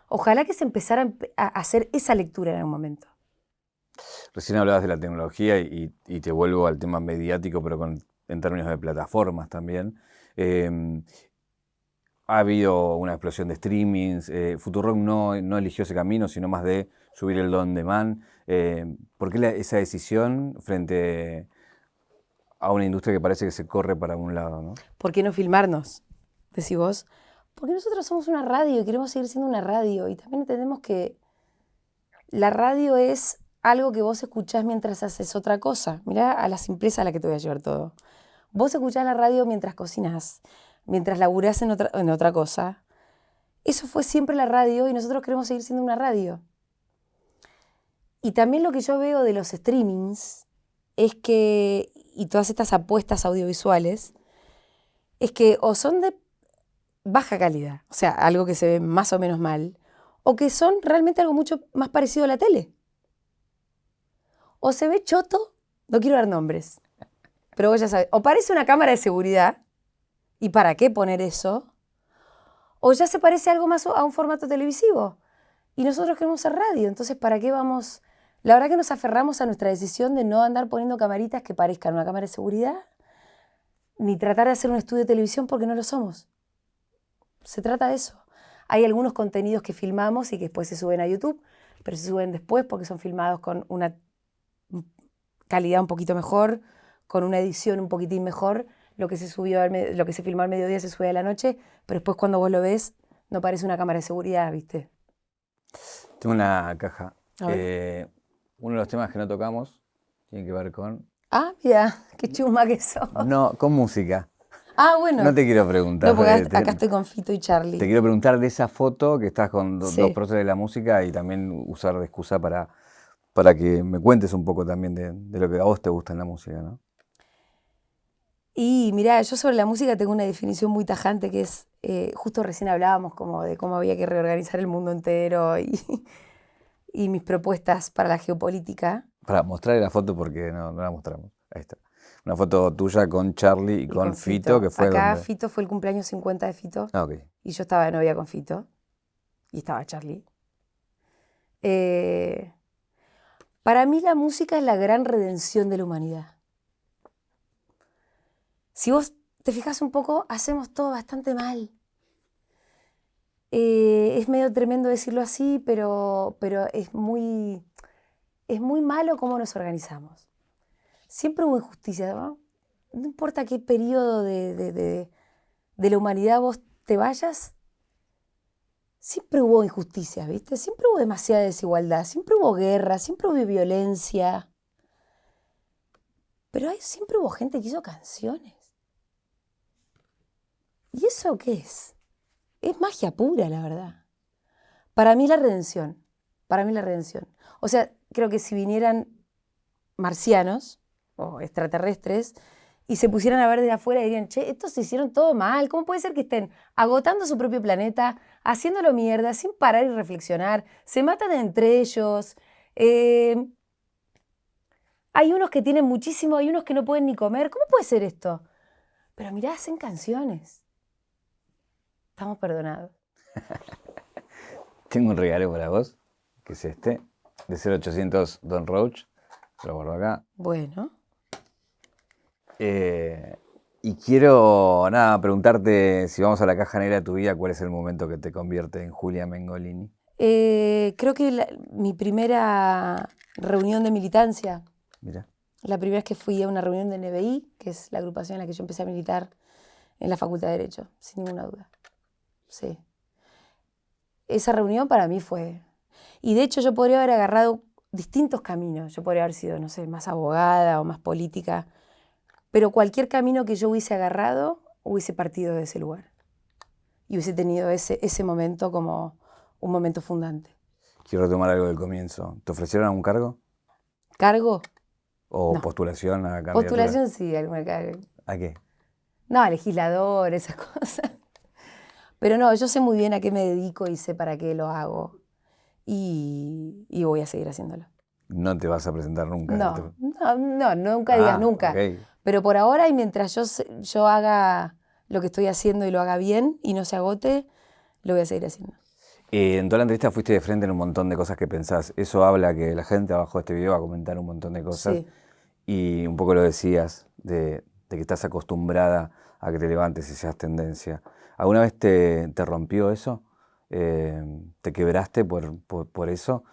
Ojalá que se empezara a hacer esa lectura en algún momento.
Recién hablabas de la tecnología y te vuelvo al tema mediático, pero en términos de plataformas también. Ha habido una explosión de streamings. Futurock no eligió ese camino, sino más de subir el on demand. ¿Por qué esa decisión frente a una industria que parece que se corre para un lado, ¿no?
¿Por qué no filmarnos? Decís vos. Porque nosotros somos una radio y queremos seguir siendo una radio. Y también entendemos que la radio es algo que vos escuchás mientras haces otra cosa. Mirá a la simpleza a la que te voy a llevar todo. Vos escuchás la radio mientras cocinás, mientras laburás en otra cosa. Eso fue siempre la radio y nosotros queremos seguir siendo una radio. Y también lo que yo veo de los streamings es que, y todas estas apuestas audiovisuales, es que o son de baja calidad, o sea, algo que se ve más o menos mal, o que son realmente algo mucho más parecido a la tele. O se ve choto, no quiero dar nombres, pero vos ya sabés, o parece una cámara de seguridad, ¿y para qué poner eso? O ya se parece algo más a un formato televisivo, y nosotros queremos hacer radio, entonces ¿para qué vamos? La verdad que nos aferramos a nuestra decisión de no andar poniendo camaritas que parezcan una cámara de seguridad, ni tratar de hacer un estudio de televisión porque no lo somos. Se trata de eso. Hay algunos contenidos que filmamos y que después se suben a YouTube, pero se suben después porque son filmados con una calidad un poquito mejor, con una edición un poquitín mejor. Lo que se filmó al mediodía se sube a la noche, pero después cuando vos lo ves no parece una cámara de seguridad, ¿viste?
Tengo una caja. Uno de los temas que no tocamos tiene que ver con...
Ah, mira, qué chusma que sos.
No, con música.
Bueno.
No te quiero preguntar.
No, porque acá estoy con Fito y Charlie.
Te quiero preguntar de esa foto que estás con
Sí.
dos próceres de la música y también usar de excusa para que me cuentes un poco también de lo que a vos te gusta en la música, ¿no?
Y mirá, yo sobre la música tengo una definición muy tajante que es, justo recién hablábamos como de cómo había que reorganizar el mundo entero y mis propuestas para la geopolítica.
Para mostrarle la foto porque no la mostramos. Ahí está. Una foto tuya con Charlie y con Fito, que fue
acá
donde...
Fito fue el cumpleaños 50 de Fito.
Ah, ok.
Y yo estaba de novia con Fito. Y estaba Charlie. Para mí la música es la gran redención de la humanidad. Si vos te fijas un poco, hacemos todo bastante mal. Es medio tremendo decirlo así, pero es muy es muy malo cómo nos organizamos. Siempre hubo injusticia, ¿no? No importa qué periodo de la humanidad vos te vayas, siempre hubo injusticias, ¿viste? Siempre hubo demasiada desigualdad, siempre hubo guerra, siempre hubo violencia. Pero siempre hubo gente que hizo canciones. ¿Y eso qué es? Es magia pura, la verdad. Para mí la redención. O sea, creo que si vinieran marcianos o extraterrestres y se pusieran a ver desde afuera, dirían, che, estos se hicieron todo mal. ¿Cómo puede ser que estén agotando su propio planeta, haciéndolo mierda, sin parar y reflexionar? Se matan entre ellos. Hay unos que tienen muchísimo, hay unos que no pueden ni comer. ¿Cómo puede ser esto? Pero mirá, hacen canciones. Estamos perdonados.
Tengo un regalo para vos, que es este, de 0800 Don Roach. Lo guardo acá.
Bueno.
Y quiero, preguntarte, si vamos a la caja negra de tu vida, ¿cuál es el momento que te convierte en Julia Mengolini?
Creo que mi primera reunión de militancia.
Mira.
La primera vez que fui a una reunión de NBI, que es la agrupación en la que yo empecé a militar en la Facultad de Derecho, sin ninguna duda. Sí. Esa reunión para mí fue... Y de hecho yo podría haber agarrado distintos caminos. Yo podría haber sido, no sé, más abogada o más política. Pero cualquier camino que yo hubiese agarrado, hubiese partido de ese lugar. Y hubiese tenido ese momento como un momento fundante.
Quiero retomar algo del comienzo. ¿Te ofrecieron algún cargo?
¿Cargo?
¿O
No.
postulación a candidatura?
Postulación sí, alguna cargo.
¿A qué?
No, legislador, esas cosas. Pero no, yo sé muy bien a qué me dedico y sé para qué lo hago. Y voy a seguir haciéndolo.
¿No te vas a presentar nunca?
No, nunca digas nunca.
Okay.
Pero por ahora y mientras yo haga lo que estoy haciendo y lo haga bien y no se agote, lo voy a seguir haciendo.
En toda la entrevista fuiste de frente en un montón de cosas que pensás. Eso habla que la gente abajo de este video va a comentar un montón de cosas.
Sí.
Y un poco lo decías, de que estás acostumbrada a que te levantes y seas tendencia. ¿Alguna vez te rompió eso? ¿Te quebraste por eso?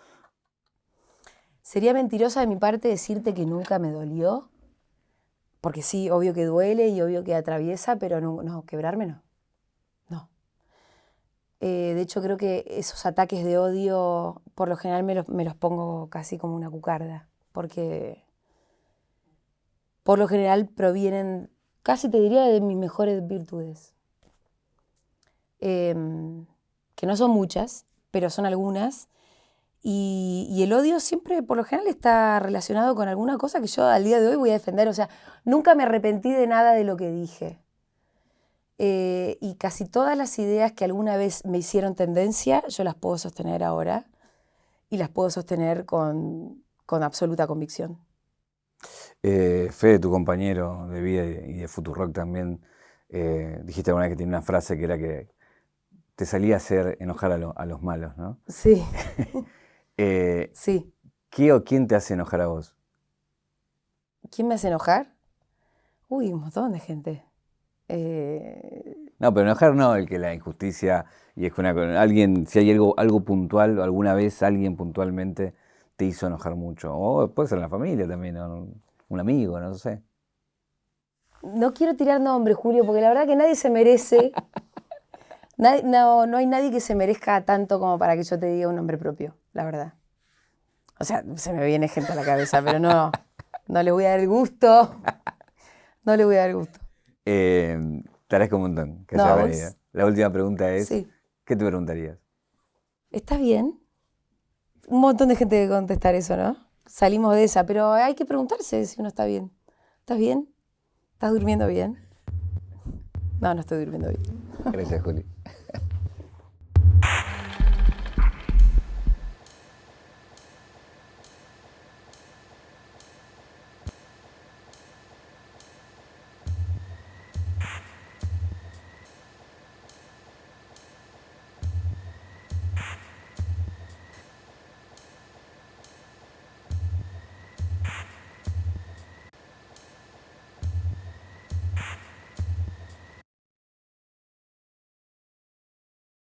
Sería mentirosa de mi parte decirte que nunca me dolió, porque sí, obvio que duele y obvio que atraviesa, pero no, quebrarme no. No. De hecho, creo que esos ataques de odio, por lo general me los pongo casi como una cucarda, porque por lo general provienen, casi te diría, de mis mejores virtudes. Que no son muchas, pero son algunas. Y el odio siempre, por lo general, está relacionado con alguna cosa que yo al día de hoy voy a defender. O sea, nunca me arrepentí de nada de lo que dije. Y casi todas las ideas que alguna vez me hicieron tendencia, yo las puedo sostener ahora. Y las puedo sostener con absoluta convicción.
Fede, tu compañero de vida y de Futurock también, dijiste alguna vez que tiene una frase que era que te salía a hacer enojar a los malos, ¿no?
Sí.
Sí. ¿Qué o quién te hace enojar a vos?
¿Quién me hace enojar? Uy, un montón de gente.
No, pero enojar no, el que la injusticia y es que alguien, si hay algo puntual, alguna vez alguien puntualmente te hizo enojar mucho. O puede ser en la familia también, ¿no? Un amigo, no sé.
No quiero tirar nombre, Julio, porque la verdad que nadie se merece. No hay nadie que se merezca tanto como para que yo te diga un nombre propio, la verdad. O sea, se me viene gente a la cabeza, pero no le voy a dar el gusto. No le voy a dar el gusto.
Te agradezco un montón que hayas venido. La última pregunta es, sí. ¿Qué te preguntarías?
¿Estás bien? Un montón de gente que contestar eso, ¿no? Salimos de esa, pero hay que preguntarse si uno está bien. ¿Estás bien? ¿Estás durmiendo bien? No estoy durmiendo bien.
Gracias, Juli.